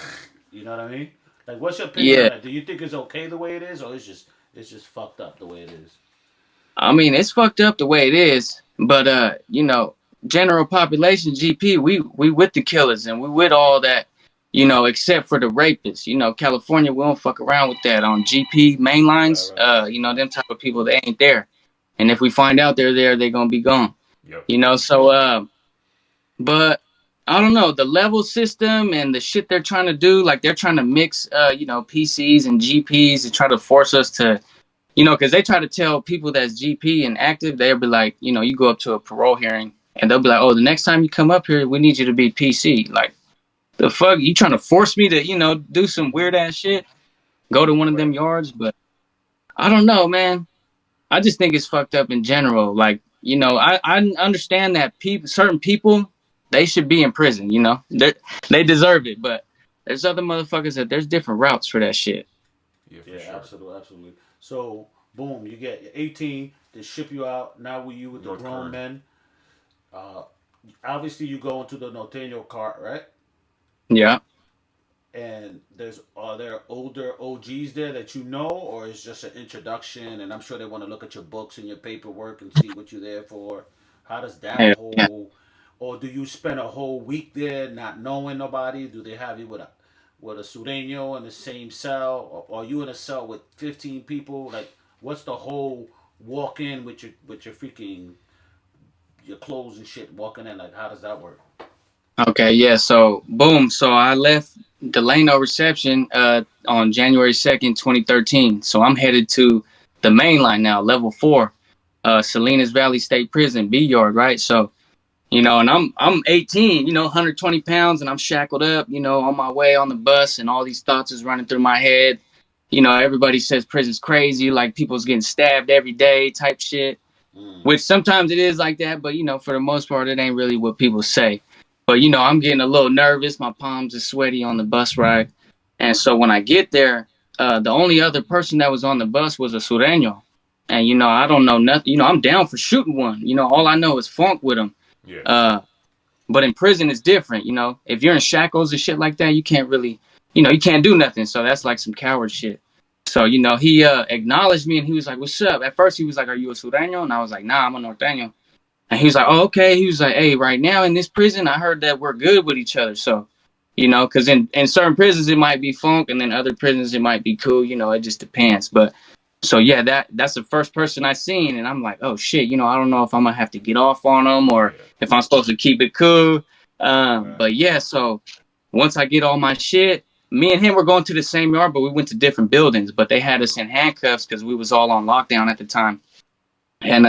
C: You know what I mean? Like, what's your opinion on
D: Yeah.
C: that? Do you think it's okay the way it is, or it's just fucked up the way it is?
D: I mean, it's fucked up the way it is, but general population GP, we with the killers and we with all that, except for the rapists. California, we don't fuck around with that on GP main
C: Right,
D: lines.
C: right, right.
D: Them type of people, they ain't there. And if we find out they're there, they're gonna be gone.
B: Yep.
D: So but I don't know, the level system and the shit they're trying to do, like they're trying to mix PCs and GPs to try to force us to because they try to tell people that's GP and active, they'll be like, you go up to a parole hearing and they'll be like, oh, the next time you come up here, we need you to be PC. Like, the fuck? You trying to force me to, do some weird ass shit? Go to one of them
B: Right.
D: yards? But I don't know, man. I just think it's fucked up in general. Like, I understand that certain people, they should be in prison, they deserve it. But there's other motherfuckers that there's different routes for that shit.
B: Yeah, for
C: Yeah,
B: sure.
C: absolutely, absolutely. So, boom, you get 18. They ship you out. Now we you with the
B: North
C: grown
B: Kern.
C: men. Uh, Obviously, you go into the Norteño cart, right?
D: Yeah.
C: And are there older OGs there that you know, or is just an introduction? And I'm sure they want to look at your books and your paperwork and see what you're there for. How does that
D: Yeah. Yeah.
C: whole, or do you spend a whole week there not knowing nobody? Do they have you with a sureño in the same cell, or are you in a cell with 15 people? Like, what's the whole walk in with your freaking your clothes and shit walking in? Like, how does that work?
D: Okay, yeah. So boom. So I left Delano reception on January 2nd, 2013. So I'm headed to the main line now, level 4, Salinas Valley State Prison, B Yard, right? So, and I'm 18, 120 pounds, and I'm shackled up, on my way on the bus, and all these thoughts is running through my head. Everybody says prison's crazy, like people's getting stabbed every day, type shit. which sometimes it is like that, but for the most part, it ain't really what people say. But I'm getting a little nervous. My palms are sweaty on the bus ride, and so when I get there, the only other person that was on the bus was a Sureño, and I don't know nothing. I'm down for shooting one. All I know is funk with him.
B: Yeah.
D: But in prison, it's different. If you're in shackles and shit like that, you can't really, you can't do nothing. So that's like some coward shit. So, he acknowledged me and he was like, "What's up?" At first, he was like, "Are you a Sureño?" And I was like, "Nah, I'm a Norteño." And he was like, "Oh, okay." He was like, "Hey, right now in this prison, I heard that we're good with each other. So, because in certain prisons, it might be funk and then other prisons, it might be cool. It just depends. But so, yeah, that's the first person I seen. And I'm like, oh, shit, I don't know if I'm going to have to get off on them or if I'm supposed to keep it cool. But, yeah, so once I get all my shit, me and him were going to the same yard, but we went to different buildings. But they had us in handcuffs because we was all on lockdown at the time. And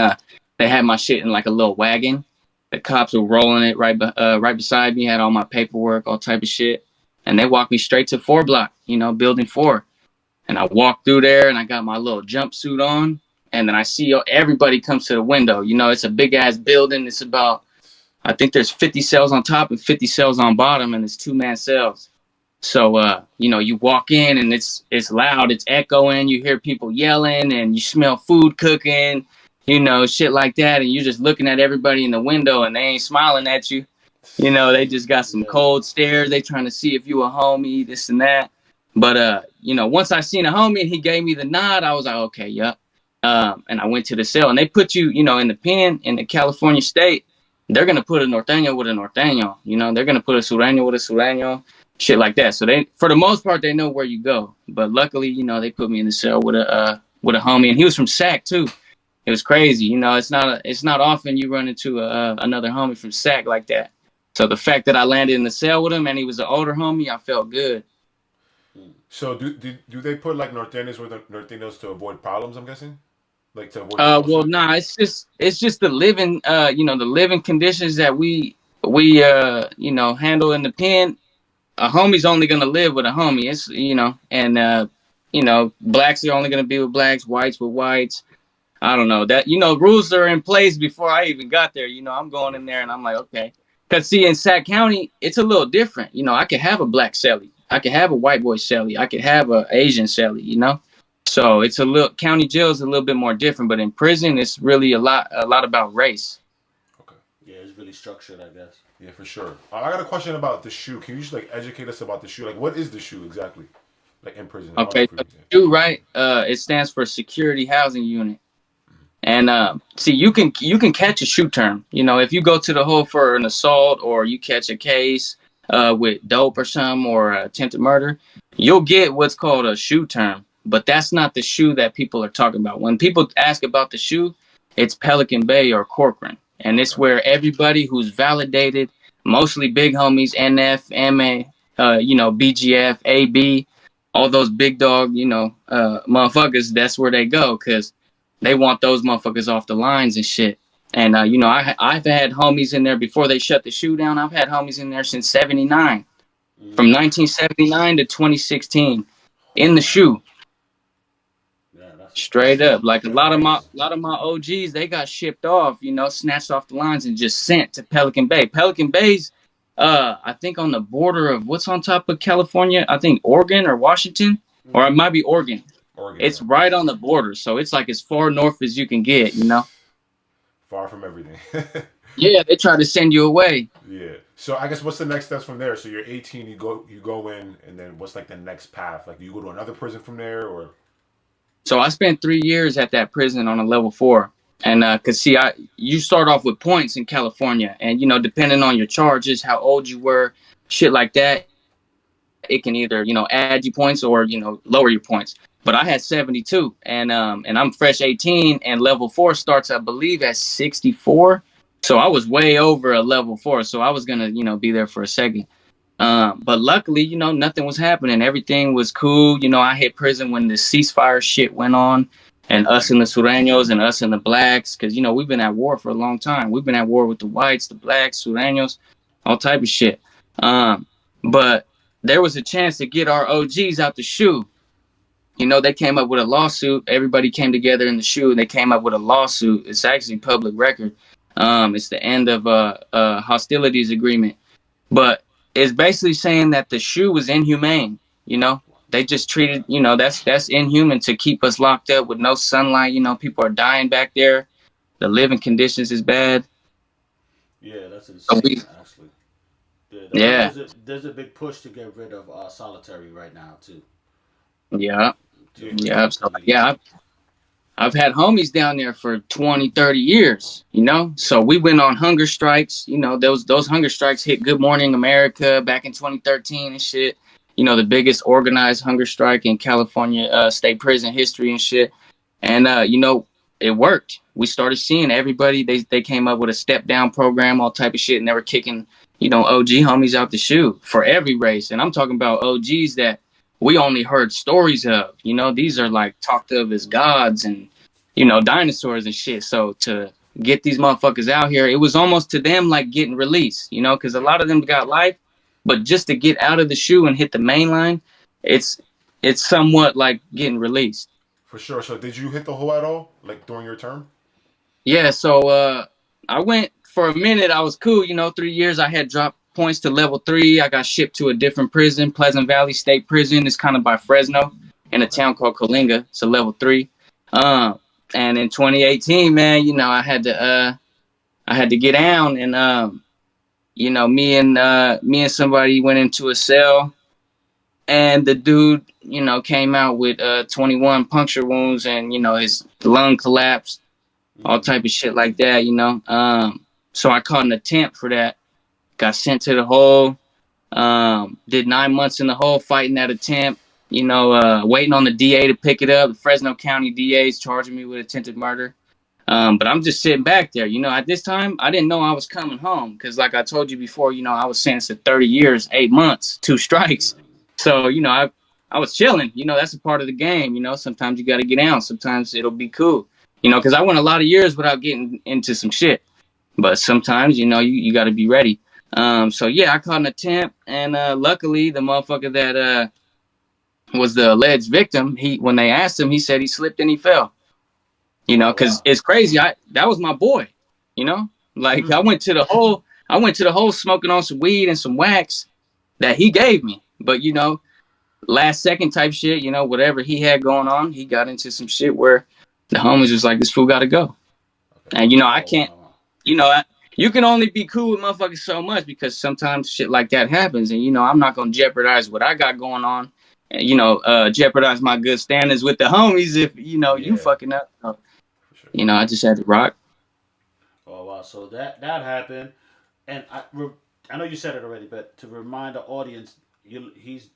D: they had my shit in like a little wagon. The cops were rolling it right beside me, had all my paperwork, all type of shit. And they walked me straight to 4 block, building 4. And I walked through there and I got my little jumpsuit on. And then I see everybody comes to the window. It's a big ass building. It's about, I think there's 50 cells on top and 50 cells on bottom, and it's 2-man cells. So, you walk in and it's loud, it's echoing. You hear people yelling and you smell food cooking, shit like that. And you're just looking at everybody in the window and they ain't smiling at you. They just got some cold stares. They trying to see if you a homie, this and that. But, once I seen a homie and he gave me the nod, I was like, okay, yep. And I went to the cell and they put you, in the pen in the California state. They're going to put a Norteño with a Norteño. They're going to put a Sureño with a Sureño, shit like that. So they, for the most part, they know where you go. But luckily, they put me in the cell with a homie, and he was from Sac too. It was crazy. It's not often you run into another homie from Sac like that. So the fact that I landed in the cell with him and he was an older homie, I felt good.
B: So do they put like Norteños with Norteños to avoid problems? I'm guessing, like to avoid.
D: Well, nah, it's just the living, the living conditions that we handle in the pen. A homie's only gonna live with a homie. It's and blacks are only gonna be with blacks, whites with whites. I don't know that rules are in place before I even got there. I'm going in there and I'm like, okay. Cause see, in Sac County, it's a little different. I could have a black celly, I could have a white boy celly, I could have a Asian celly. So it's county jail is a little bit more different, but in prison, it's really a lot about race.
B: Okay.
C: Yeah, it's really structured, I guess.
B: Yeah, for sure. I got a question about the shoe. Can you just like educate us about the shoe? Like, what is the shoe exactly? Like in prison.
D: Okay, so SHU, right? It stands for Security Housing Unit. And see, you can catch a SHU term. If you go to the hole for an assault or you catch a case with dope or something or attempted murder, you'll get what's called a SHU term. But that's not the SHU that people are talking about. When people ask about the SHU, it's Pelican Bay or Corcoran. And it's where everybody who's validated, mostly big homies, NF, MA, BGF, AB, all those big dog, motherfuckers, that's where they go because they want those motherfuckers off the lines and shit. And, I've had homies in there before they shut the SHU down. I've had homies in there since 79, from 1979 to 2016 in the SHU. Straight up, like a lot of my OGs, they got shipped off, snatched off the lines and just sent to Pelican Bay. Pelican Bay's, I think on the border of what's on top of California. I think Oregon or Washington, or it might be Oregon. It's right on the border, so it's like as far north as you can get.
B: Far from everything.
D: Yeah, they try to send you away.
B: Yeah. So I guess what's the next steps from there? So you're 18, you go in, and then what's like the next path? Like, do you go to another prison from there, or?
D: So I spent 3 years at that prison on a level 4. And cause see, you start off with points in California, and depending on your charges, how old you were, shit like that, it can either add you points or lower your points. But I had 72, and I'm fresh 18, and level 4 starts, I believe, at 64. So I was way over a level 4, so I was gonna be there for a second. But luckily, nothing was happening. Everything was cool. I hit prison when the ceasefire shit went on, and us and the Sureños and us and the blacks, because, we've been at war for a long time. We've been at war with the whites, the blacks, Sureños, all type of shit. But there was a chance to get our OGs out the SHU. They came up with a lawsuit. Everybody came together in the shoe, and they came up with a lawsuit. It's actually public record. It's the end of a hostilities agreement, but it's basically saying that the shoe was inhumane. They just treated, that's inhuman to keep us locked up with no sunlight. People are dying back there. The living conditions is bad.
C: Yeah, that's
D: So we,
C: insane. Actually, yeah,
D: yeah,
C: there's a big push to get rid of solitary right now too.
D: yeah,
C: To
B: Yeah.
D: yeah. So
C: completely.
D: yeah, I've had homies down there for 20, 30 years. So we went on hunger strikes. Those hunger strikes hit Good Morning America back in 2013 and shit. The biggest organized hunger strike in California state prison history and shit. And it worked. We started seeing everybody. They came up with a step down program, all type of shit, and they were kicking OG homies out the shoe for every race. And I'm talking about OGs that we only heard stories of. These are like talked of as gods and dinosaurs and shit. So to get these motherfuckers out here, it was almost to them like getting released. Because a
B: Yeah.
D: lot of them got life, but just to get out of the shoe and hit the main line, it's it's somewhat like getting released.
B: For sure. So did you hit the hole at all, like during your term?
D: Yeah, so I went for a minute. I was cool, 3 years. I had dropped points to level 3. I got shipped to a different prison, Pleasant Valley State Prison. It's kind of by Fresno, in a
B: Okay.
D: town called Coalinga. It's a level 3. Um, and in 2018, man, I had to get down, and me and somebody went into a cell, and the dude, came out with 21 puncture wounds, and his lung collapsed, all
C: Mm.
D: type of shit like that. So I caught an attempt for that. Got sent to the hole. Did 9 months in the hole fighting that attempt. Waiting on the DA to pick it up. The Fresno County DA is charging me with attempted murder. But I'm just sitting back there. At this time, I didn't know I was coming home because, like I told you before, I was sentenced to 30 years, 8 months, 2 strikes. So, I was chilling. That's a part of the game. Sometimes you got to get out. Sometimes it'll be cool. Because I went a lot of years without getting into some shit. But sometimes, you got to be ready. So yeah, I caught an attempt, and luckily, the motherfucker that was the alleged victim, when they asked him, he said he slipped and he fell.
C: Oh
D: Because
C: wow.
D: it's crazy. That was my boy. You know, like I
C: Mm.
D: went to the hole. I went to the hole smoking on some weed and some wax that he gave me. But last second type shit. Whatever he had going on, he got into some shit where the homies was like, "This fool got to go."
B: Okay.
D: And I
C: Oh
D: can't.
C: wow.
D: You know, I, you can only be cool with motherfuckers so much because sometimes shit like that happens, and I'm not gonna jeopardize what I got going on, and jeopardize my good standings with the homies if you
B: Yeah.
D: fucking up. So,
B: For sure.
D: I just had to rock.
C: Oh wow. So that happened, and I know you said it already, but to remind the audience, he's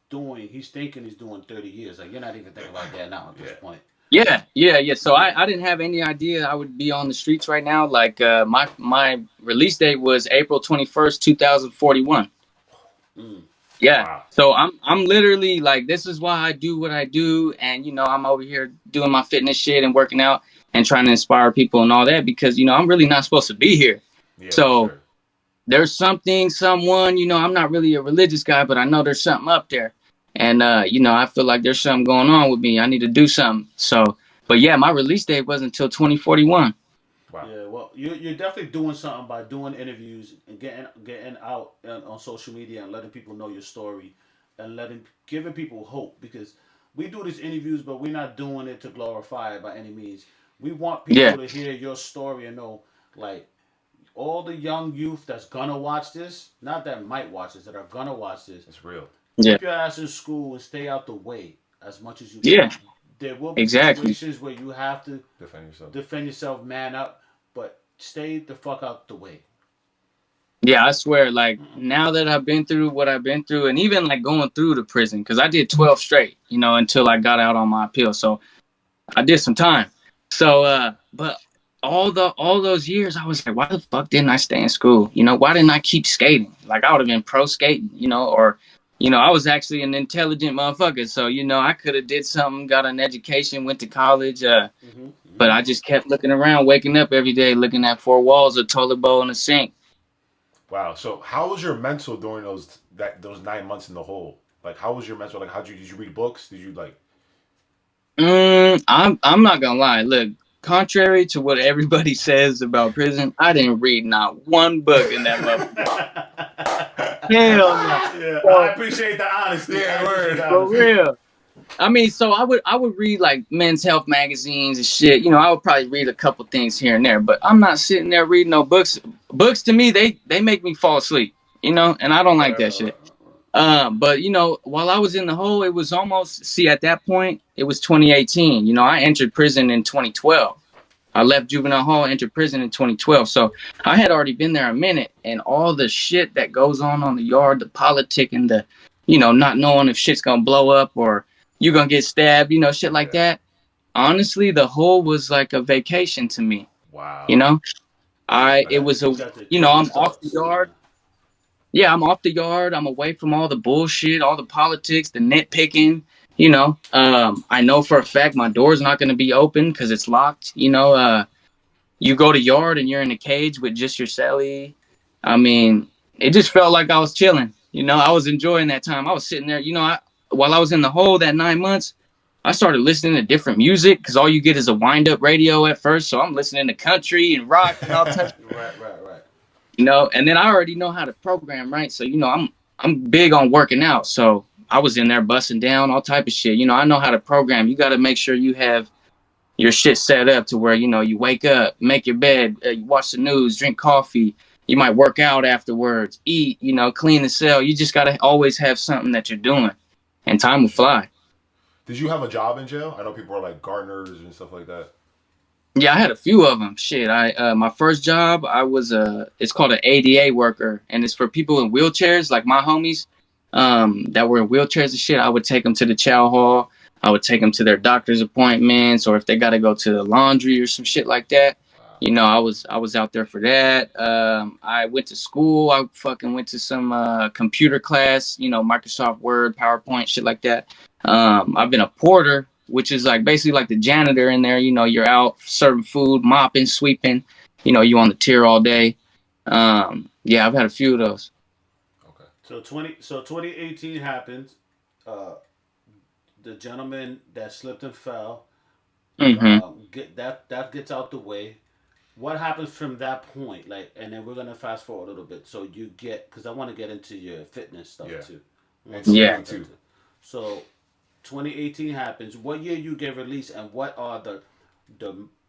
C: thinking he's doing 30 years. Like you're not even thinking about that now at this
B: Yeah.
C: point.
D: Yeah, yeah, yeah. So
C: Yeah.
D: I didn't have any idea I would be on the streets right now. Like my release date was April 21st, 2041.
C: Mm.
D: Yeah.
B: Wow.
D: So I'm literally like, this is why I do what I do, and I'm over here doing my fitness shit and working out and trying to inspire people and all that because I'm really not supposed to be here.
B: Yeah. For
D: So
B: sure.
D: there's someone, I'm not really a religious guy, but I know there's something up there. And I feel like there's something going on with me. I need to do something. So, but yeah, my release date wasn't until 2041.
B: Wow.
C: Yeah, well, you're definitely doing something by doing interviews and getting out on social media and letting people know your story, and giving people hope because we do these interviews, but we're not doing it to glorify it by any means. We want
D: Yeah,
C: people to hear your story and know, like, all the young youth that's gonna watch this, not that might watch this, that are gonna watch this.
B: It's real.
D: yeah,
C: Keep your ass in school and stay out the way as much as you
D: yeah,
C: can. There will be
D: exactly.
C: situations where you have to
B: Defend yourself.
C: defend yourself, man up, but stay the fuck out the way.
D: Yeah, I swear, like now that I've been through what I've been through, and even like going through the prison, because I did 12 straight, until I got out on my appeal. So I did some time. So, but all those years, I was like, why the fuck didn't I stay in school? Why didn't I keep skating? Like I would have been pro skating, or I was actually an intelligent motherfucker. So I could have did something, got an education, went to college.
C: Mm-hmm.
D: But
C: Mm-hmm.
D: I just kept looking around, waking up every day, looking at four walls, a toilet bowl, and a sink.
B: Wow. So how was your mental during those 9 months in the hole? Like how was your mental? Like did you read books? Did you like?
D: I'm not gonna lie. Look, contrary to what everybody says about prison, I didn't read not one book in that motherfucker. Hell no.
C: Yeah, I
D: So,
C: appreciate the honesty.
B: Yeah,
C: I appreciate
B: word.
C: the
D: for
C: honesty.
D: real. I mean, so I would read like men's health magazines and shit. You know, I would probably read a couple things here and there, but I'm not sitting there reading no books. Books to me, they make me fall asleep. You know, and I don't like
C: Right,
D: that
C: right,
D: shit.
C: right.
D: But you know, while I was in the hole, it was almost see at that point, it was 2018. You know, I entered prison in 2012. I left juvenile hall, entered prison in 2012. So I had already been there a minute, and all the shit that goes on the yard, the politic and the, you know, not knowing if shit's gonna blow up or you're gonna get stabbed, you know, shit like
B: Yeah.
D: that. Honestly, the hole was like a vacation to me. You
B: Wow.
D: know, it
C: Yeah,
D: was a,
C: you got the
D: you know,
C: clean
D: I'm off the
C: thoughts. Yeah.
D: yard. Yeah, I'm off the yard. I'm away from all the bullshit, all the politics, the nitpicking. You know, I know for a fact my door's not going to be open because it's locked. You know, you go to yard and you're in a cage with just your cellie. I mean, it just felt like I was chilling. You know, I was enjoying that time. I was sitting there. You know, while I was in the hole that 9 months, I started listening to different music because all you get is a wind up radio at first. So I'm listening to country and rock and all types.
C: Right.
D: You know, and then I already know how to program, right? So, you know, I'm big on working out. So I was in there busting down all type of shit. You know, I know how to program. You got to make sure you have your shit set up to where, you know, you wake up, make your bed, you watch the news, drink coffee. You might work out afterwards, eat, you know, clean the cell. You just got to always have something that you're doing, and time will fly.
B: Did you have a job in jail? I know people are like gardeners and stuff like that.
D: Yeah, I had a few of them. Shit, my first job, I was it's called an ADA worker, and it's for people in wheelchairs, like my homies, that were in wheelchairs and shit. I would take them to the chow hall. I would take them to their doctor's appointments, or if they got to go to the laundry or some shit like that. You know, I was out there for that. I went to school. I fucking went to some computer class. You know, Microsoft Word, PowerPoint, shit like that. I've been a porter, which is like basically like the janitor in there. You know, you're out serving food, mopping, sweeping. You know, you on the tier all day. Yeah, I've had a few of those.
B: Okay.
C: So 2018 happens. Uh, the gentleman that slipped and fell,
D: Hmm.
C: get that gets out the way. What happens from that point? Like, and then we're gonna fast forward a little bit. So you get, because I want to get into your fitness stuff
B: Yeah.
C: too. I
B: And
C: wanna talk
D: Yeah.
B: swimming
C: about that
B: too.
C: too. So 2018 happens. What year you get released, and what are the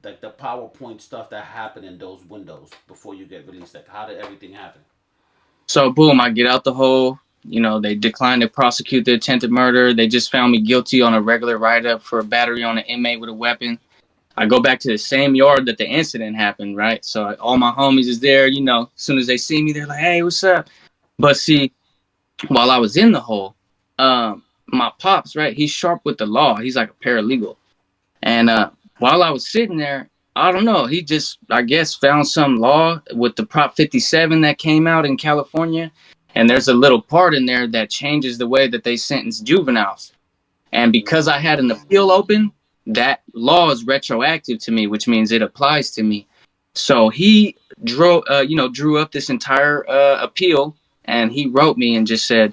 C: like the PowerPoint stuff that happened in those windows before you get released? Like, how did everything happen?
D: So boom, I get out the hole. You know, they declined to prosecute the attempted murder. They just found me guilty on a regular write-up for a battery on an inmate with a weapon. I go back to the same yard that the incident happened, right? So all my homies is there. You know, as soon as they see me, they're like, "Hey, what's up?" But see, while I was in the hole, my pops, right? He's sharp with the law. He's like a paralegal. And while I was sitting there, I don't know. He just, I guess, found some law with the Prop 57 that came out in California. And there's a little part in there that changes the way that they sentence juveniles. And because I had an appeal open, that law is retroactive to me, which means it applies to me. So he drew up this entire appeal, and he wrote me and just said,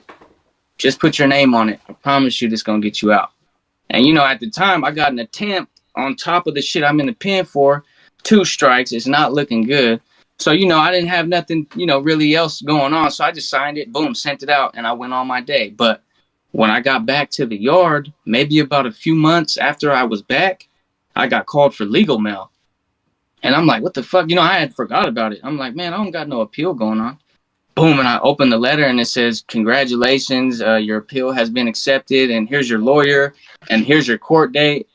D: "Just put your name on it. I promise you, this gonna get you out." And you know, at the time, I got an attempt on top of the shit I'm in the pen for. 2 strikes. It's not looking good. So, you know, I didn't have nothing, you know, really else going on. So I just signed it, boom, sent it out, and I went on my day. But when I got back to the yard, maybe about a few months after I was back, I got called for legal mail. And I'm like, what the fuck? You know, I had forgot about it. I'm like, man, I don't got no appeal going on. Boom, and I open the letter and it says, "Congratulations, your appeal has been accepted, and here's your lawyer, and here's your court date."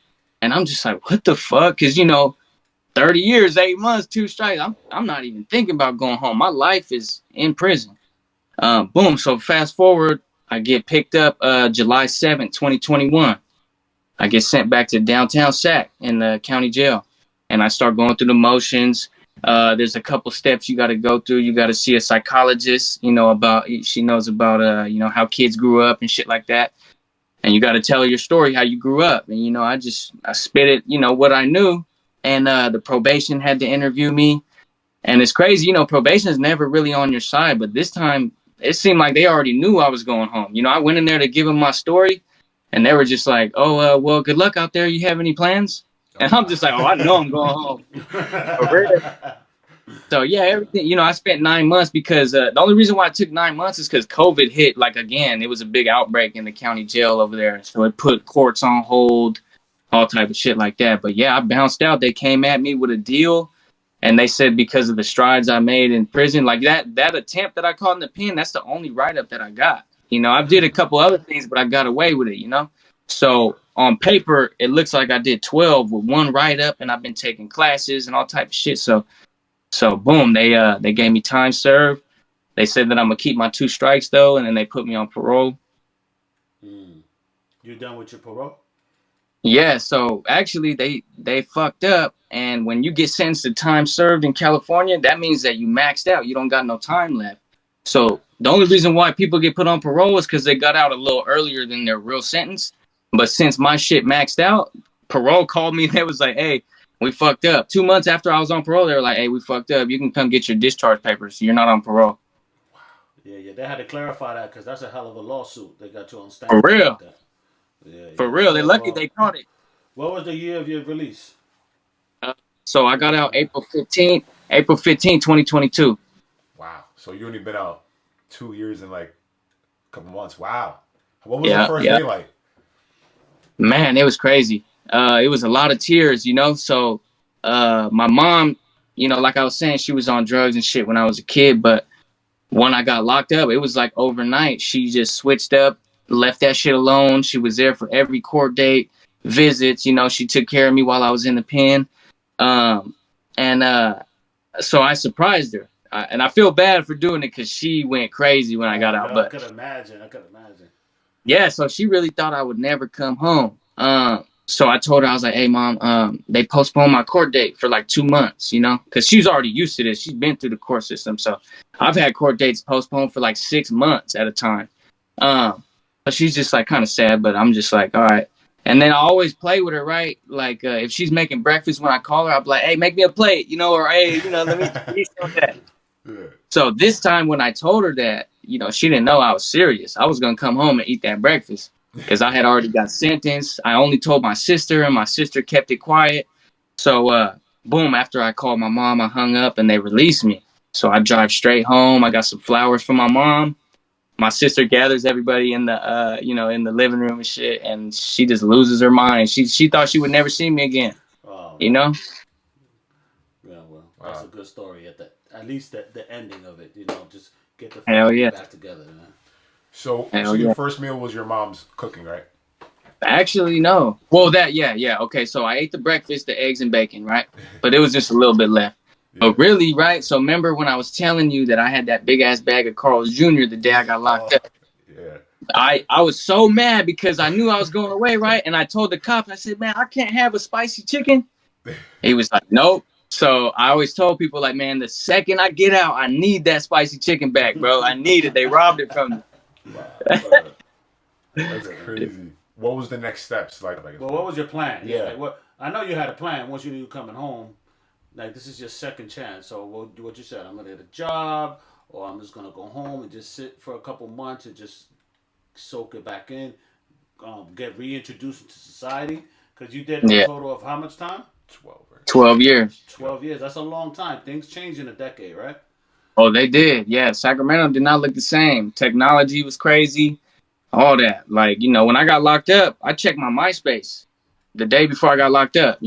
D: And I'm just like, what the fuck? Because, you know, 30 years, 8 months, 2 strikes. I'm not even thinking about going home. My life is in prison. Boom. So fast forward, I get picked up July 7th, 2021. I get sent back to downtown Sac in the county jail, and I start going through the motions. There's a couple steps you got to go through. You got to see a psychologist, you know, she knows about, you know, how kids grew up and shit like that. And you got to tell your story, how you grew up. And, you know, I spit it, you know, what I knew. And the probation had to interview me. And it's crazy, you know, probation is never really on your side. But this time, it seemed like they already knew I was going home. You know, I went in there to give them my story. And they were just like, oh, well, good luck out there. You have any plans? And I'm just like, oh, I know I'm going home. For real. So yeah, everything, I spent 9 months because the only reason why I took 9 months is because COVID hit. Like, again, it was a big outbreak in the county jail over there. So it put courts on hold, all type of shit like that. But yeah, I bounced out. They came at me with a deal. And they said because of the strides I made in prison, like that attempt that I caught in the pen, that's the only write-up that I got. I did a couple other things, but I got away with it. So on paper, it looks like I did 12 with one write-up, and I've been taking classes and all type of shit. So boom, they gave me time served. They said that I'm gonna keep my 2 strikes though, and then they put me on parole.
C: You done with your parole?
D: Yeah, so actually they fucked up, and when you get sentenced to time served in California, that means that you maxed out. You don't got no time left. So the only reason why people get put on parole is because they got out a little earlier than their real sentence. But since my shit maxed out, parole called me and they was like, hey, we fucked up. 2 months after I was on parole, they were like, hey, we fucked up. You can come get your discharge papers. You're not on parole.
C: Yeah. They had to clarify that because that's a hell of a lawsuit. They got you on stand.
D: For real.
C: Like that. Yeah.
D: For real. They're lucky they caught it.
C: What was the year of your release?
D: So I got out April 15th, 2022.
B: Wow. So you only been out 2 years and like a couple months. Wow. What was the first day like?
D: Man, it was crazy. It was a lot of tears, So my mom, like I was saying, she was on drugs and shit when I was a kid. But when I got locked up, it was like overnight. She just switched up, left that shit alone. She was there for every court date, visits. She took care of me while I was in the pen. So I surprised her. And I feel bad for doing it because she went crazy when I got out. But
C: I could imagine.
D: Yeah, so she really thought I would never come home. So I told her, I was like, hey, Mom, they postponed my court date for like 2 months, because she's already used to this. She's been through the court system. So I've had court dates postponed for like 6 months at a time. But she's just like kind of sad, but I'm just like, all right. And then I always play with her, right? Like if she's making breakfast when I call her, I'll be like, hey, make me a plate, or hey, let me show that. Yeah. So this time when I told her that, she didn't know I was serious. I was going to come home and eat that breakfast because I had already got sentenced. I only told my sister, and my sister kept it quiet. So, boom, after I called my mom, I hung up and they released me. So I drive straight home. I got some flowers for my mom. My sister gathers everybody in the, in the living room and shit, and she just loses her mind. She thought she would never see me again,
C: Yeah, well, that's a good story. At least the ending of it, just get the family back together, man.
B: So your first meal was your mom's cooking, right?
D: Actually, no. Well, yeah. Okay, so I ate the breakfast, the eggs and bacon, right? But it was just a little bit left. But really, right? So remember when I was telling you that I had that big ass bag of Carl's Jr. the day I got locked up?
B: Yeah.
D: I was so mad because I knew I was going away, right? And I told the cop, I said, man, I can't have a spicy chicken. He was like, nope. So I always told people, like, man, the second I get out, I need that spicy chicken back, bro. I need it. They robbed it from me.
B: Wow, that's crazy. What was the next steps? Well,
C: what was your plan?
B: Yeah.
C: I know you had a plan once you knew you were coming home. Like, this is your second chance. So what you said, I'm going to get a job, or I'm just going to go home and just sit for a couple months and just soak it back in, get reintroduced to society. Because you did a total of how much time?
D: 12 years.
C: 12 years. That's a long time. Things change in a decade, right?
D: Oh, they did. Yeah. Sacramento did not look the same. Technology was crazy. All that. Like, when I got locked up, I checked my MySpace the day before I got locked up,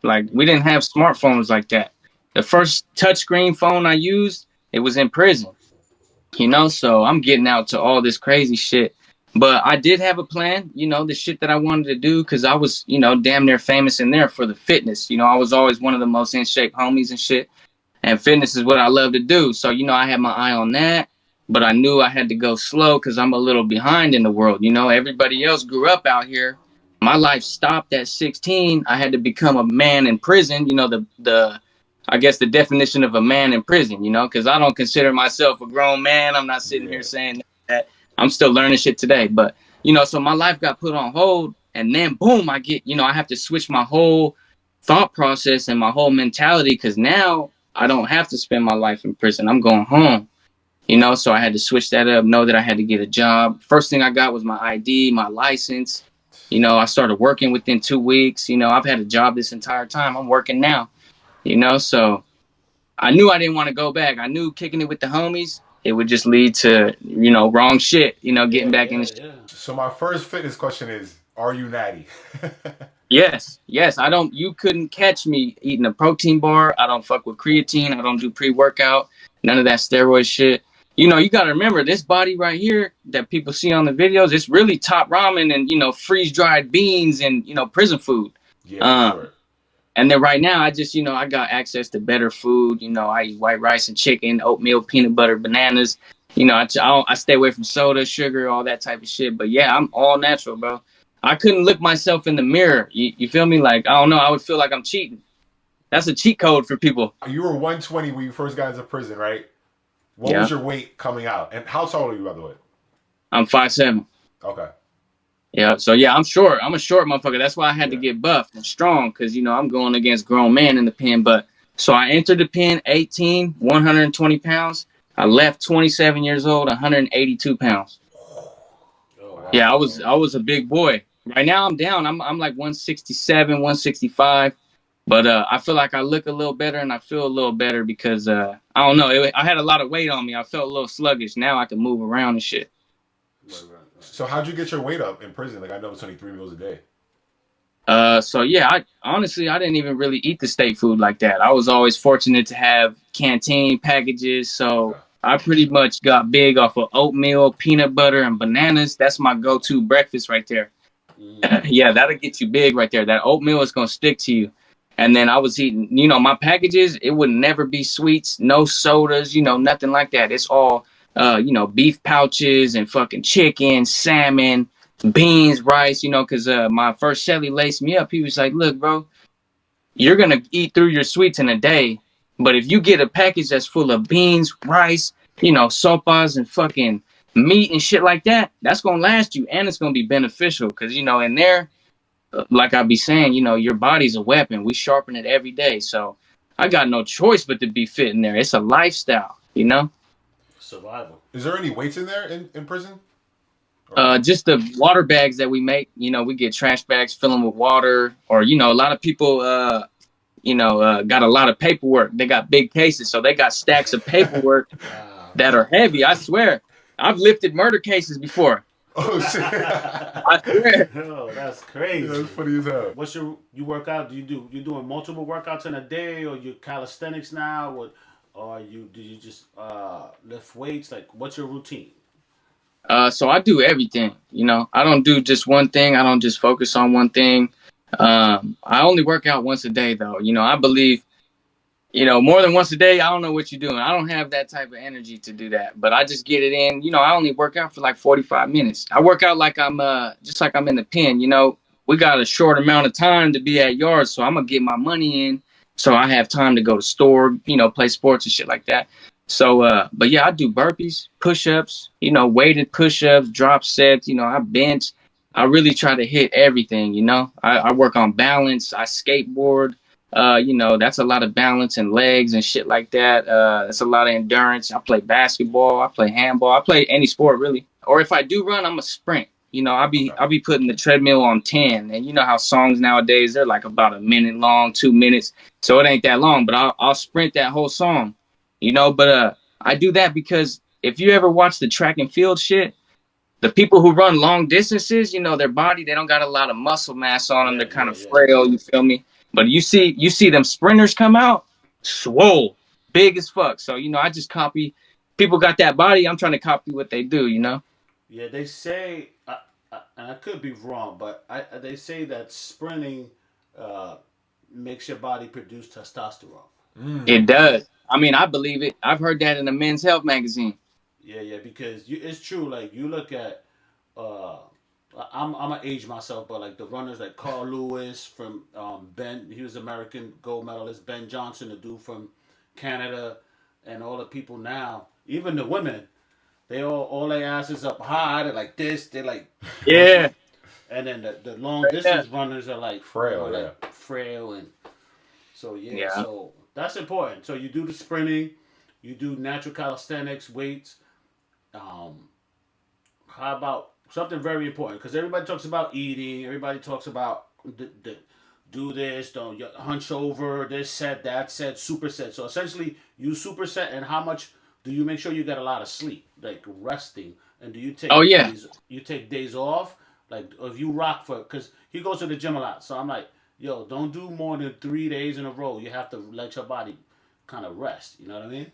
D: Like, we didn't have smartphones like that. The first touchscreen phone I used, it was in prison. So I'm getting out to all this crazy shit. But I did have a plan, the shit that I wanted to do, because I was, damn near famous in there for the fitness. I was always one of the most in shape homies and shit. And fitness is what I love to do. So, I had my eye on that. But I knew I had to go slow because I'm a little behind in the world. Everybody else grew up out here. My life stopped at 16. I had to become a man in prison. I guess the definition of a man in prison, because I don't consider myself a grown man. I'm not sitting here saying that. I'm still learning shit today. But, so my life got put on hold. And then, boom, I have to switch my whole thought process and my whole mentality because now I don't have to spend my life in prison. I'm going home. So I had to switch that up, know that I had to get a job. First thing I got was my ID, my license. You know, I started working within 2 weeks. You know, I've had a job this entire time. I'm working now. You know, so I knew I didn't want to go back. I knew kicking it with the homies, it would just lead to, you know, wrong shit. You know,
C: Yeah,
D: getting back in the
C: yeah,
D: shit.
C: yeah.
B: So my first fitness question is, are you natty?
D: Yes, yes. I don't. You couldn't catch me eating a protein bar. I don't fuck with creatine. I don't do pre-workout. None of that steroid shit. You know, you got to remember this body right here that people see on the videos. It's really top ramen and freeze dried beans and prison food.
B: Yeah, for
D: Um,
B: sure.
D: and then right now, I just I got access to better food. You know, I eat white rice and chicken, oatmeal, peanut butter, bananas. You know, I stay away from soda, sugar, all that type of shit. But yeah, I'm all natural, bro. I couldn't look myself in the mirror. You feel me? Like, I don't know. I would feel like I'm cheating. That's a cheat code for people.
B: You were 120 when you first got into prison, right? What was
D: Yeah.
B: your weight coming out? And how tall are you, by the way?
D: I'm 5'7".
B: Okay.
D: Yeah. So yeah, I'm short. I'm a short motherfucker. That's why I had to
B: Yeah.
D: get buffed and strong because I'm going against grown men in the pen. But so I entered the pen 18, 120 pounds. I left 27 years old, 182 pounds.
C: Oh, wow.
D: Yeah, I was a big boy. Right now I'm down. I'm like 167, 165. But I feel like I look a little better and I feel a little better because I don't know. I had a lot of weight on me. I felt a little sluggish. Now I can move around and shit.
C: Right, right, right.
B: So how'd you get your weight up in prison? Like I know it's only 3 meals a day.
D: So yeah, I honestly I didn't even really eat the state food like that. I was always fortunate to have canteen packages, so
B: Okay.
D: I pretty much got big off of oatmeal, peanut butter, and bananas. That's my go-to breakfast right there. Yeah, that'll get you big right there. That oatmeal is gonna stick to you. And then I was eating, my packages. It would never be sweets, no sodas, nothing like that. It's all, beef pouches and fucking chicken, salmon, beans, rice. Because my first Shelly laced me up. He was like, "Look, bro, you're gonna eat through your sweets in a day, but if you get a package that's full of beans, rice, sopas and fucking meat and shit like that, that's gonna last you and it's gonna be beneficial because in there, like I be saying, your body's a weapon. We sharpen it every day, so I got no choice but to be fit in there. It's a lifestyle.
C: Survival.
B: Is there any weights in there in prison?
D: Just the water bags that we make. We get trash bags, fill them with water, or a lot of people got a lot of paperwork. They got big cases, so they got stacks of paperwork
C: Wow.
D: that are heavy. I swear, I've lifted murder cases before.
B: Oh shit!
D: I swear.
C: Oh, that's crazy.
B: That's funny as hell.
C: What's you work out? You doing multiple workouts in a day, or you calisthenics now? What, or do you just lift weights? Like, what's your routine?
D: So I do everything. I don't do just one thing. I don't just focus on one thing. I only work out once a day, though. I believe, more than once a day. I don't know what you're doing. I don't have that type of energy to do that, but I just get it in. I only work out for like 45 minutes. I work out like I'm just like I'm in the pen. We got a short amount of time to be at yards, so I'm gonna get my money in, so I have time to go to store, play sports and shit like that. So, but yeah, I do burpees, push-ups, weighted push-ups, drop sets. I bench. I really try to hit everything. I work on balance. I skateboard. That's a lot of balance and legs and shit like that. That's a lot of endurance. I play basketball. I play handball. I play any sport really. Or if I do run, I'm a sprint. I'll be putting the treadmill on 10, and you know how songs nowadays they're like about a minute long, 2 minutes, so it ain't that long. But I'll sprint that whole song. But I do that because if you ever watch the track and field shit, the people who run long distances, their body, they don't got a lot of muscle mass on them.
C: Yeah,
D: They're kind
C: yeah,
D: of
C: yeah.
D: frail, you feel me? But you see them sprinters come out, swole, big as fuck. So, I just copy. People got that body. I'm trying to copy what they do.
C: Yeah, they say, and I could be wrong, but they say that sprinting uh, makes your body produce testosterone.
D: It does. I mean, I believe it. I've heard that in a Men's Health magazine.
C: Yeah, yeah, because it's true. Like you look at, uh, I'm gonna age myself, but like the runners like Carl Lewis from Ben, he was American gold medalist. Ben Johnson, the dude from Canada, and all the people now, even the women, they all their asses up high. They're like this. They're like
D: Yeah.
C: muscles. And then the long distance runners are like
B: Frail,
C: like frail, and so yeah,
D: Yeah.
C: so that's important. So you do the sprinting, you do natural calisthenics, weights. Um, how something very important because everybody talks about eating. Everybody talks about do this, don't hunch over, this set, that set, superset. So essentially, you superset, and how much do you make sure you get a lot of sleep, like resting, and do you take
D: Oh yeah.
C: days? You take days off, like if you rock for, because he goes to the gym a lot. So I'm like, yo, don't do more than 3 days in a row. You have to let your body kind of rest. You know what I mean?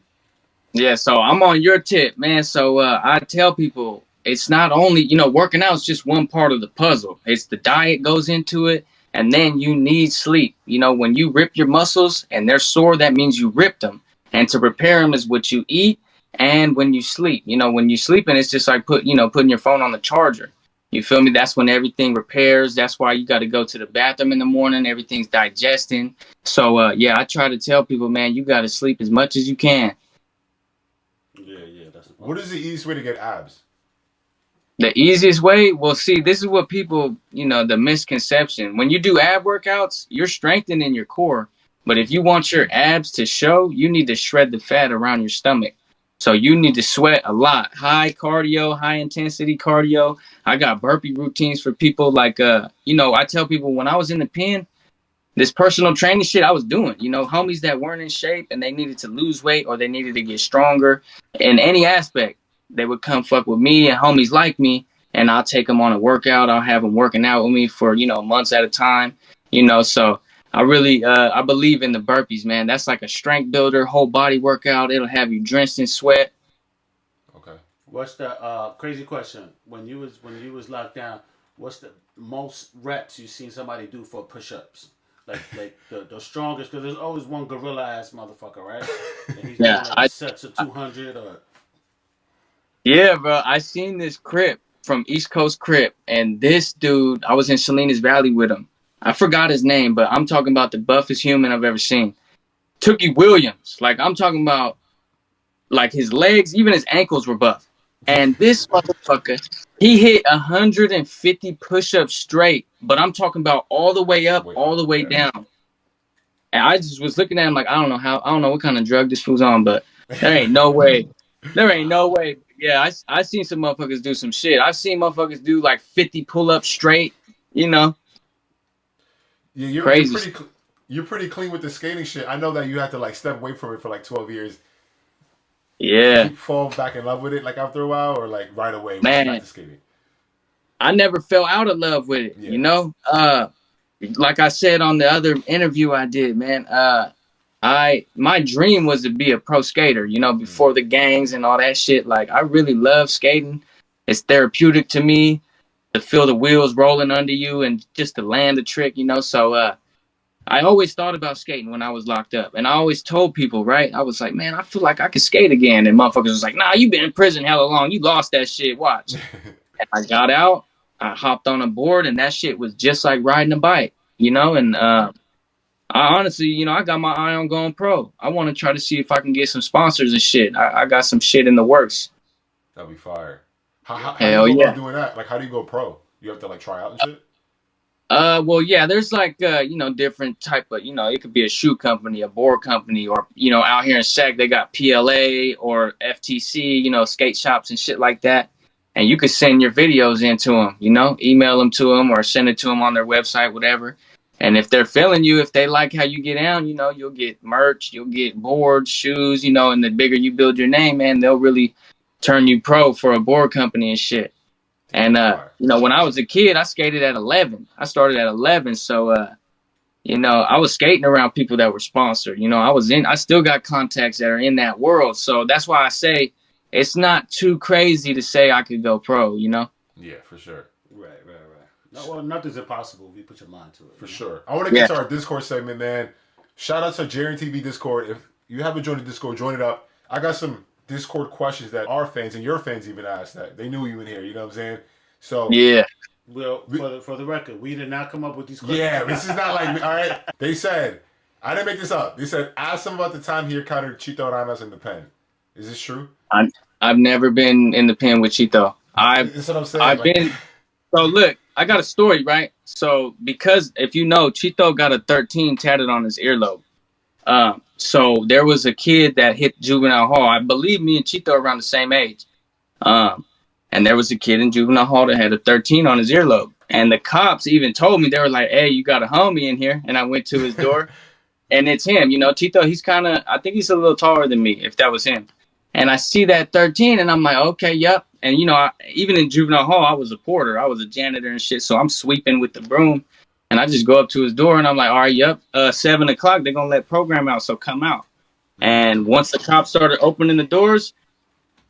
D: Yeah, so I'm on your tip, man. So I tell people it's not only, working out is just one part of the puzzle. It's the diet goes into it, and then you need sleep. When you rip your muscles and they're sore, that means you ripped them. And to repair them is what you eat and when you sleep. When you're sleeping, it's just like putting your phone on the charger. You feel me? That's when everything repairs. That's why you got to go to the bathroom in the morning. Everything's digesting. So yeah, I try to tell people, man, you got to sleep as much as you can.
C: Yeah, that's the point.
B: What is the easiest way to get abs?
D: The easiest way, well, see, this is what people, the misconception. When you do ab workouts, you're strengthening your core. But if you want your abs to show, you need to shred the fat around your stomach. So you need to sweat a lot. High cardio, high intensity cardio. I got burpee routines for people like, I tell people when I was in the pen, this personal training shit I was doing, homies that weren't in shape and they needed to lose weight or they needed to get stronger in any aspect, they would come fuck with me and homies like me, and I'll take them on a workout. I'll have them working out with me for, months at a time, so I really, I believe in the burpees, man. That's like a strength builder, whole body workout. It'll have you drenched in sweat.
B: Okay.
C: What's the crazy question? When you was locked down, what's the most reps you seen somebody do for push-ups? Like the strongest, because there's always one gorilla ass motherfucker, right? And he's
D: Yeah,
C: doing like sets of 200 or.
D: Yeah, bro. I seen this Crip from East Coast Crip, and this dude, I was in Salinas Valley with him. I forgot his name, but I'm talking about the buffest human I've ever seen. Tookie Williams. Like, I'm talking about, like, his legs, even his ankles were buff. And this motherfucker, he hit 150 push-ups straight, but I'm talking about all the way up, all the way down. And I just was looking at him like, I don't know what kind of drug this fool's on, but there ain't no way. There ain't no way. Yeah, I seen some motherfuckers do some shit. I've seen motherfuckers do like 50 pull-ups straight,
B: Yeah,
D: crazy.
B: You're pretty clean with the skating shit. I know that you had to like step away from it for like 12 years.
D: Yeah.
B: Did you fall back in love with it like after a while, or like right away
D: Man,
B: back to skating?
D: I never fell out of love with it,
B: Yeah.
D: Like I said on the other interview I did, man, my dream was to be a pro skater, before the gangs and all that shit. Like, I really love skating. It's therapeutic to me to feel the wheels rolling under you and just to land the trick, So I always thought about skating when I was locked up. And I always told people, right? I was like, man, I feel like I could skate again. And motherfuckers was like, nah, you been in prison hella long. You lost that shit. Watch. And I got out. I hopped on a board, and that shit was just like riding a bike, And I honestly, I got my eye on going pro. I want to try to see if I can get some sponsors and shit. I got some shit in the works.
B: That'd be fire. How do
D: Hell
B: you go
D: yeah.
B: about doing that? Like, how do you go pro? You have to like try out and shit?
D: Well, yeah, there's like, different type of, it could be a shoe company, a board company, or, out here in Sac, they got PLA or FTC, skate shops and shit like that. And you could send your videos into them, email them to them or send it to them on their website, whatever. And if they're feeling you, if they like how you get down, you'll get merch, you'll get boards, shoes, and the bigger you build your name, man, they'll really turn you pro for a board company and shit. And, when I was a kid, I skated at 11. I started at 11. So, I was skating around people that were sponsored. I still got contacts that are in that world. So that's why I say it's not too crazy to say I could go pro,
B: Yeah, for sure.
C: Right. No, well, nothing's impossible if you put your mind to it.
B: For sure. I want to get to our Discord segment, man. Shout out to Jerry TV Discord. If you haven't joined the Discord, join it up. I got some Discord questions that our fans and your fans even asked that. They knew you in here, you know what I'm saying? So
D: yeah.
C: Well, for the record, we did not come up with these questions.
B: Yeah, this is not like me. All right. They said, I didn't make this up. They said, ask them about the time he encountered Chito Ramos in the pen. Is this true?
D: I've never been in the pen with Chito.
B: That's what I'm saying.
D: Been. So look, I got a story, right? So because if you know, Chito got a 13 tatted on his earlobe. So there was a kid that hit juvenile hall. I believe me and Chito are around the same age. And there was a kid in juvenile hall that had a 13 on his earlobe. And the cops even told me, they were like, hey, you got a homie in here. And I went to his door and it's him. You know, Tito, he's kind of, I think he's a little taller than me, if that was him. And I see that 13 and I'm like, okay, yep. And, you know, even in juvenile hall, I was a porter. I was a janitor and shit. So I'm sweeping with the broom. And I just go up to his door and I'm like, all right, yep, 7 o'clock, they're going to let program out. So come out. And once the cops started opening the doors,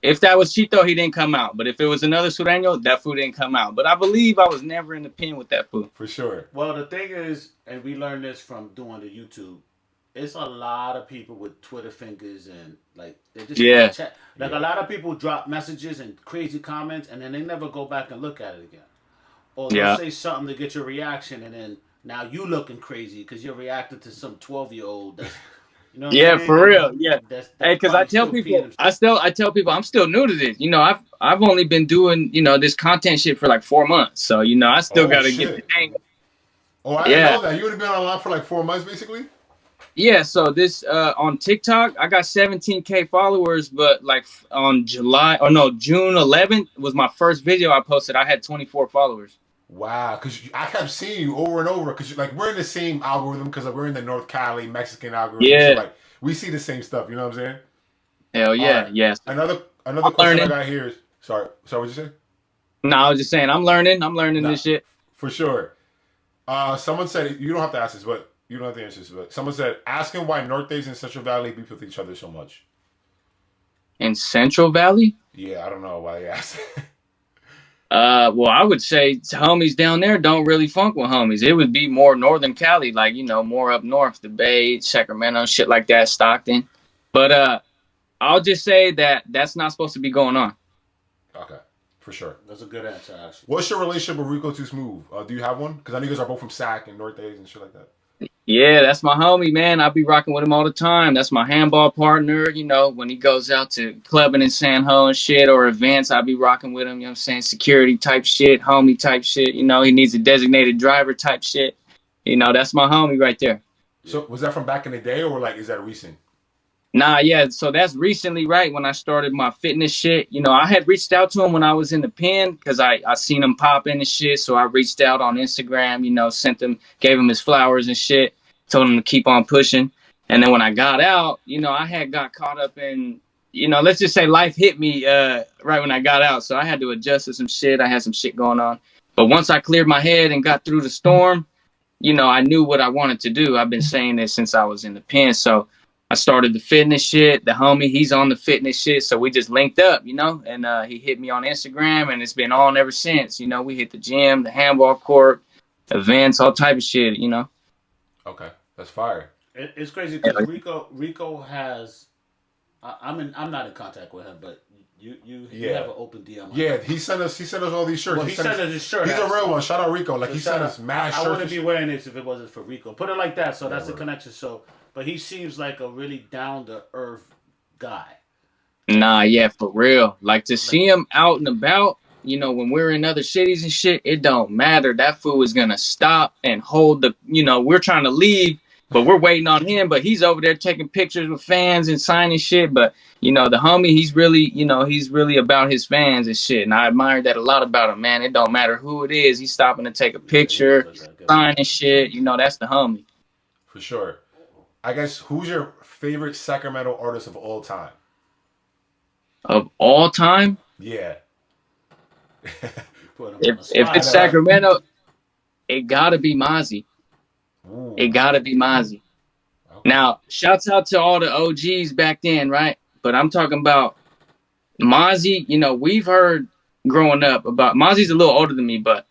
D: if that was Chito, he didn't come out. But if it was another Sureño, that fool didn't come out. But I believe I was never in the pen with that fool.
B: For sure.
C: Well, the thing is, and we learned this from doing the YouTube, it's a lot of people with Twitter fingers and like they just chat. Like a lot of people drop messages and crazy comments and then they never go back and look at it again. Or they'll say something to get your reaction and then now you looking crazy because you're reacting to some 12-year-old that's you know what I'm saying?
D: For real. Yeah.
C: That's
D: Hey, because I tell people, I tell people I'm still new to this. You know, I've only been doing, you know, this content shit for like 4 months. So, you know, I still got to get the hang.
B: Oh, I didn't know that. You would have been online for like 4 months, basically?
D: Yeah, so this on TikTok, I got 17K followers, but like on June 11th was my first video I posted. I had 24 followers.
B: Wow, because I kept seeing you over and over because like we're in the same algorithm because like, we're in the North Cali Mexican algorithm.
D: Yeah.
B: So, like we see the same stuff. You know what I'm saying?
D: Hell yeah,
B: right.
D: yes.
B: Another question I got here is sorry, what'd you say?
D: No, I was just saying I'm learning this shit.
B: For sure. Someone said you don't have to ask this, but you don't have to answer this. But someone said asking why Nortes and Central Valley beef with each other so much.
D: In Central Valley?
B: Yeah, I don't know why they asked.
D: Well, I would say homies down there don't really funk with homies. It would be more Northern Cali, like, you know, more up north, the Bay, Sacramento, shit like that, Stockton. But I'll just say that that's not supposed to be going on.
B: Okay, for sure.
C: That's a good answer, actually.
B: What's your relationship with Rico Too Smooth? Do you have one? Because I know you guys are both from Sac and Norte and shit like that.
D: Yeah, that's my homie, man. I be rocking with him all the time. That's my handball partner. You know, when he goes out to clubbing in San Ho and shit or events, I be rocking with him. You know what I'm saying? Security type shit, homie type shit. You know, he needs a designated driver type shit. You know, that's my homie right there.
B: So was that from back in the day or like is that recent?
D: Nah, yeah. So that's recently, right, when I started my fitness shit. You know, I had reached out to him when I was in the pen because I seen him pop in and shit. So I reached out on Instagram, you know, gave him his flowers and shit. Told him to keep on pushing. And then when I got out, you know, I had got caught up in, you know, let's just say life hit me right when I got out. So I had to adjust to some shit. I had some shit going on. But once I cleared my head and got through the storm, you know, I knew what I wanted to do. I've been saying this since I was in the pen. So I started the fitness shit. The homie, he's on the fitness shit. So we just linked up, you know, and he hit me on Instagram and it's been on ever since. You know, we hit the gym, the handball court, events, all type of shit, you know.
B: Okay, that's fire.
C: It's crazy because Rico has. I'm not in contact with him, but you have an open DM.
B: Yeah, he sent us all these shirts.
C: Well, he sent us his shirt.
B: He's a real one. Shout out Rico. Like he sent us mad shirts.
C: I wouldn't be wearing this if it wasn't for Rico. Put it like that. So that's the
B: right.
C: connection. So, but he seems like a really down to earth guy.
D: Nah, yeah, for real. Like to see him out and about. You know, when we're in other cities and shit, it don't matter. That fool is going to stop and hold you know, we're trying to leave, but we're waiting on him. But he's over there taking pictures with fans and signing shit. But, you know, the homie, he's really about his fans and shit. And I admire that a lot about him, man. It don't matter who it is. He's stopping to take a picture, signing shit. You know, that's the homie.
B: For sure. I guess, who's your favorite Sacramento artist of all time?
D: Of all time?
B: Yeah.
D: If it's Sacramento, it gotta be Mozzie.
B: Ooh.
D: It gotta be Mozzie. Okay. Now, shouts out to all the OGs back then, right? But I'm talking about Mozzie. You know, we've heard growing up about Mozzie's a little older than me, but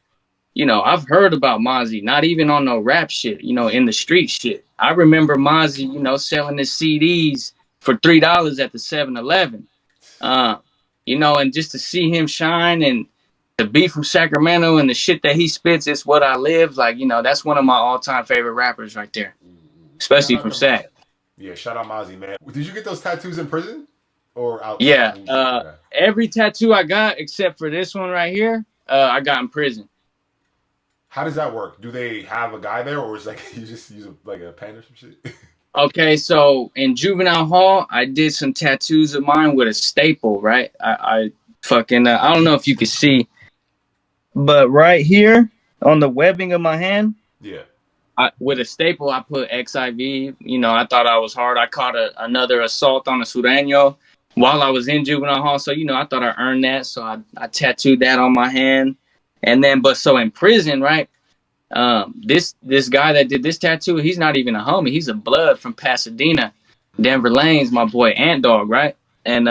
D: you know, I've heard about Mozzie, not even on no rap shit, you know, in the street shit. I remember Mozzie, you know, selling his CDs for $3 at the 7-Eleven. You know, and just to see him shine and to be from Sacramento and the shit that he spits, it's what I live. Like, you know, that's one of my all-time favorite rappers right there, especially from Sac.
B: Yeah, shout out Mozzie, man. Did you get those tattoos in prison or outside?
D: Yeah, every tattoo I got except for this one right here, I got in prison.
B: How does that work? Do they have a guy there, or is like you just use like a pen or some shit?
D: Okay, so in juvenile hall, I did some tattoos of mine with a staple, right? I fucking. I don't know if you can see, but right here on the webbing of my hand,
B: Yeah.
D: with a staple, I put XIV. You know, I thought I was hard. I caught another assault on a Sureño while I was in juvenile hall. So, you know, I thought I earned that. So I tattooed that on my hand. And then, but so in prison, right? This guy that did this tattoo, he's not even a homie. He's a blood from Pasadena, Denver Lanes, my boy Ant Dog, right? And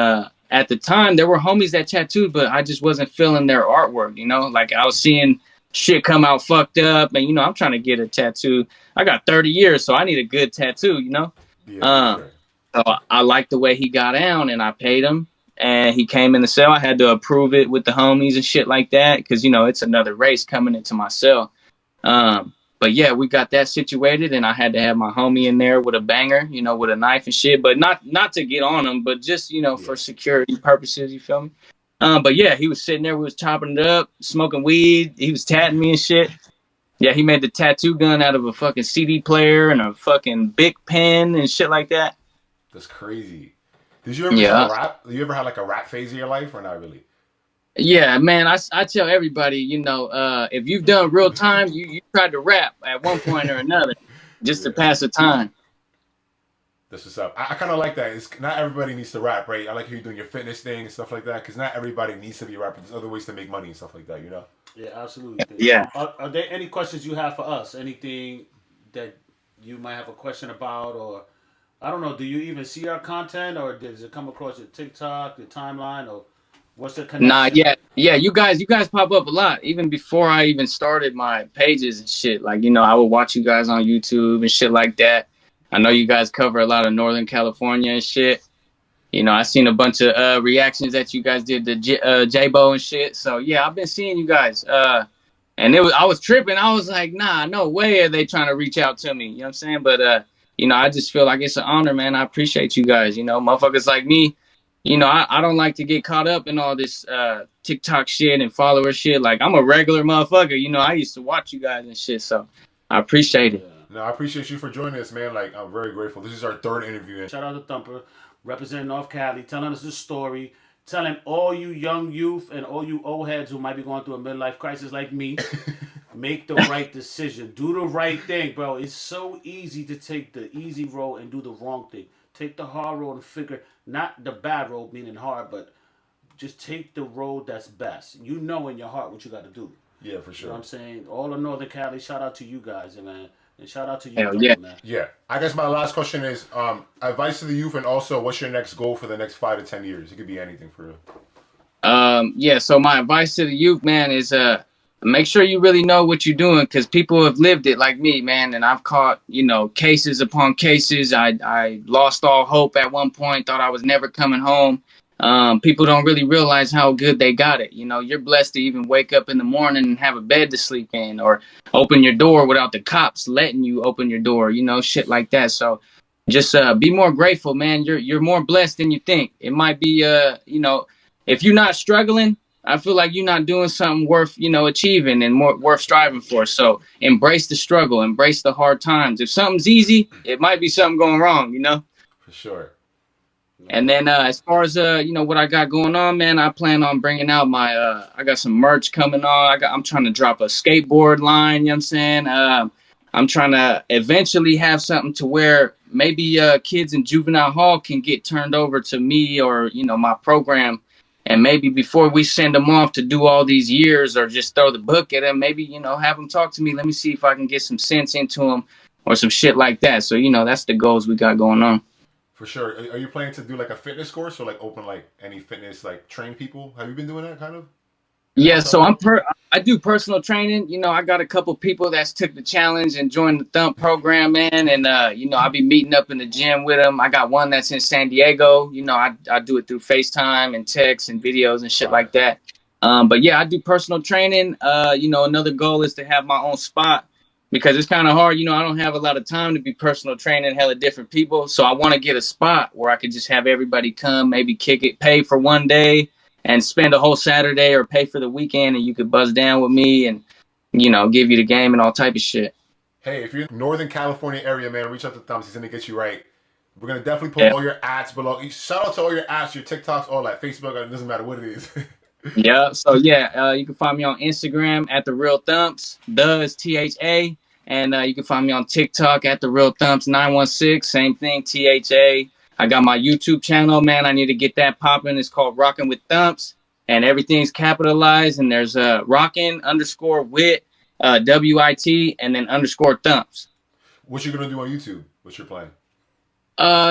D: at the time, there were homies that tattooed, but I just wasn't feeling their artwork, you know? Like I was seeing shit come out fucked up, and you know, I'm trying to get a tattoo. I got 30 years, so I need a good tattoo, you know?
B: Yeah,
D: Um,
B: for sure.
D: so I liked the way he got down, and I paid him. And he came in the cell. I had to approve it with the homies and shit like that, because you know it's another race coming into my cell. But yeah, we got that situated, and I had to have my homie in there with a banger, you know, with a knife and shit, but not to get on him, but just, you know, for security purposes, you feel me? But yeah, he was sitting there, we was chopping it up, smoking weed, he was tatting me and shit. Yeah, he made the tattoo gun out of a fucking CD player and a fucking Bic pen and shit like that.
B: That's crazy. Did you ever try
D: Yeah.
B: to rap? You ever had like a rap phase in your life or not really?
D: Yeah, man, I tell everybody, you know, if you've done real time, you tried to rap at one point or another just to pass the time.
B: That's what's up. I kind of like that. It's not everybody needs to rap, right? I like how you're doing your fitness thing and stuff like that, because not everybody needs to be a rapper. There's other ways to make money and stuff like that, you know?
C: Yeah, absolutely.
D: Yeah.
C: Are there any questions you have for us? Anything that you might have a question about, or I don't know, do you even see our content, or does it come across your TikTok, your timeline, or what's the connection?
D: Nah, yeah, you guys pop up a lot. Even before I even started my pages and shit, like, you know, I would watch you guys on YouTube and shit like that. I know you guys cover a lot of Northern California and shit. You know, I seen a bunch of reactions that you guys did to J-Bo and shit. So yeah, I've been seeing you guys. And I was tripping. I was like, nah, no way are they trying to reach out to me. You know what I'm saying? But you know, I just feel like it's an honor, man. I appreciate you guys. You know, motherfuckers like me. You know, I don't like to get caught up in all this TikTok shit and follower shit. Like, I'm a regular motherfucker. You know, I used to watch you guys and shit. So I appreciate it.
B: No, I appreciate you for joining us, man. Like, I'm very grateful. This is our third interview.
C: Shout out to Thumper, representing North Cali, telling us this story, telling all you young youth and all you old heads who might be going through a midlife crisis like me, make the right decision. Do the right thing, bro. It's so easy to take the easy road and do the wrong thing. Take the hard road and figure, not the bad road, meaning hard, but just take the road that's best. You know in your heart what you got to do.
B: Yeah, for sure.
C: You know what I'm saying? All of Northern Cali, shout out to you guys, man. And shout out to you,
D: Hell yeah.
C: man.
B: Yeah. I guess my last question is advice to the youth, and also what's your next goal for the next 5 to 10 years? It could be anything for real.
D: Yeah, so my advice to the youth, man, is make sure you really know what you're doing, because people have lived it like me, man, and I've caught, you know, cases upon cases. I lost all hope at one point, thought I was never coming home. People don't really realize how good they got it. You know, you're blessed to even wake up in the morning and have a bed to sleep in, or open your door without the cops letting you open your door, you know, shit like that. So just be more grateful, man. You're more blessed than you think. It might be, you know, if you're not struggling, I feel like you're not doing something worth, you know, achieving and more worth striving for. So embrace the struggle, embrace the hard times. If something's easy, it might be something going wrong, you know?
B: For sure.
D: And then as far as, you know, what I got going on, man, I plan on bringing out my, I got some merch coming on. I'm trying to drop a skateboard line, you know what I'm saying? I'm trying to eventually have something to where maybe kids in juvenile hall can get turned over to me, or, you know, my program. And maybe before we send them off to do all these years or just throw the book at them, maybe, you know, have them talk to me. Let me see if I can get some sense into them or some shit like that. So, you know, that's the goals we got going on.
B: For sure. Are you planning to do like a fitness course, or like open like any fitness, like train people? Have you been doing that kind of?
D: Yeah, so I do personal training. You know, I got a couple people that's took the challenge and joined the Thumpz program, man. And, you know, I'll be meeting up in the gym with them. I got one that's in San Diego. You know, I do it through FaceTime and text and videos and shit like that. But yeah, I do personal training. You know, another goal is to have my own spot, because it's kind of hard. You know, I don't have a lot of time to be personal training hella different people. So I want to get a spot where I could just have everybody come, maybe kick it, pay for one day, and spend a whole Saturday, or pay for the weekend, and you could buzz down with me and, you know, give you the game and all type of shit.
B: Hey, if you're in Northern California area, man, reach out to Thumpz. He's going to get you right. We're going to definitely put all your ads below. Shout out to all your ads, your TikToks, all that. Facebook, it doesn't matter what it is.
D: Yeah. So yeah, you can find me on Instagram at the real Thumpz. The is THA, and you can find me on TikTok at the real Thumpz 916. Same thing, THA. I got my YouTube channel, man. I need to get that popping. It's called Rockin' with Thumpz, and everything's capitalized. And there's Rockin' underscore with WIT and then underscore Thumpz.
B: What you gonna do on YouTube? What's your plan?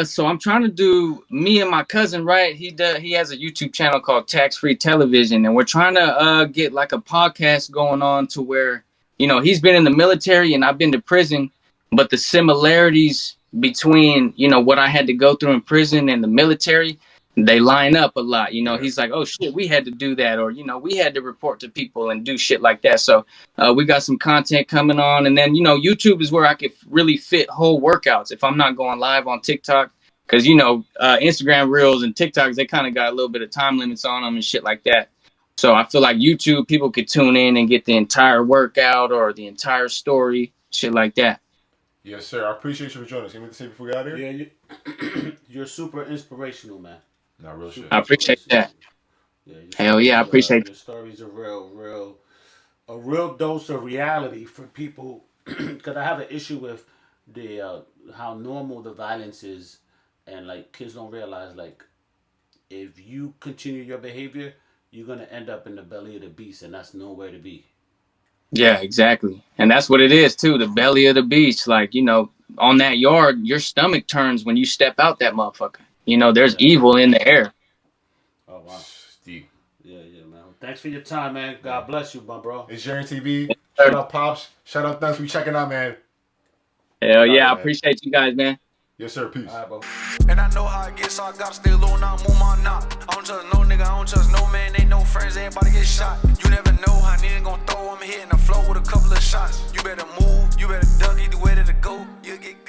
D: So I'm trying to do me and my cousin, right? He has a YouTube channel called Tax Free Television, and we're trying to get like a podcast going on to where, you know, he's been in the military and I've been to prison, but the similarities between, you know, what I had to go through in prison and the military, they line up a lot. You know, he's like, oh shit, we had to do that, or you know, we had to report to people and do shit like that. So we got some content coming on, and then you know, YouTube is where I could really fit whole workouts if I'm not going live on TikTok, because you know, Instagram Reels and TikToks, they kind of got a little bit of time limits on them and shit like that. So I feel like YouTube, people could tune in and get the entire workout or the entire story, shit like that.
B: Yes, sir. I appreciate you for joining us. Anything to say before we get out of here?
C: Yeah, you're super inspirational, man.
B: Not real shit.
D: I appreciate that.
C: Yeah,
D: Hell yeah, I appreciate
C: your stories are a real dose of reality for people. Because I have an issue with the how normal the violence is, and like kids don't realize like if you continue your behavior, you're gonna end up in the belly of the beast, and that's nowhere to be.
D: Yeah, exactly. And that's what it is too, the belly of the beast. Like, you know, on that yard, your stomach turns when you step out that motherfucker. You know, there's evil in the air.
C: Oh wow.
B: Deep.
C: Yeah, man. Thanks for your time, man. God bless you, my bro.
B: It's Jerry TV. Shout out Pops. Shout out Thumpz. We checking out, man.
D: Hell yeah, I appreciate you guys, man.
B: Yes, sir. Peace.
C: All right, bro.
E: And I know how it gets, so I gotta stay low and I move my knot. I don't trust no nigga, I don't trust no man, ain't no friends, everybody get shot. You never know how nigga gon' throw, I'm hitting the floor with a couple of shots. You better move, you better duck, either way to go, you'll get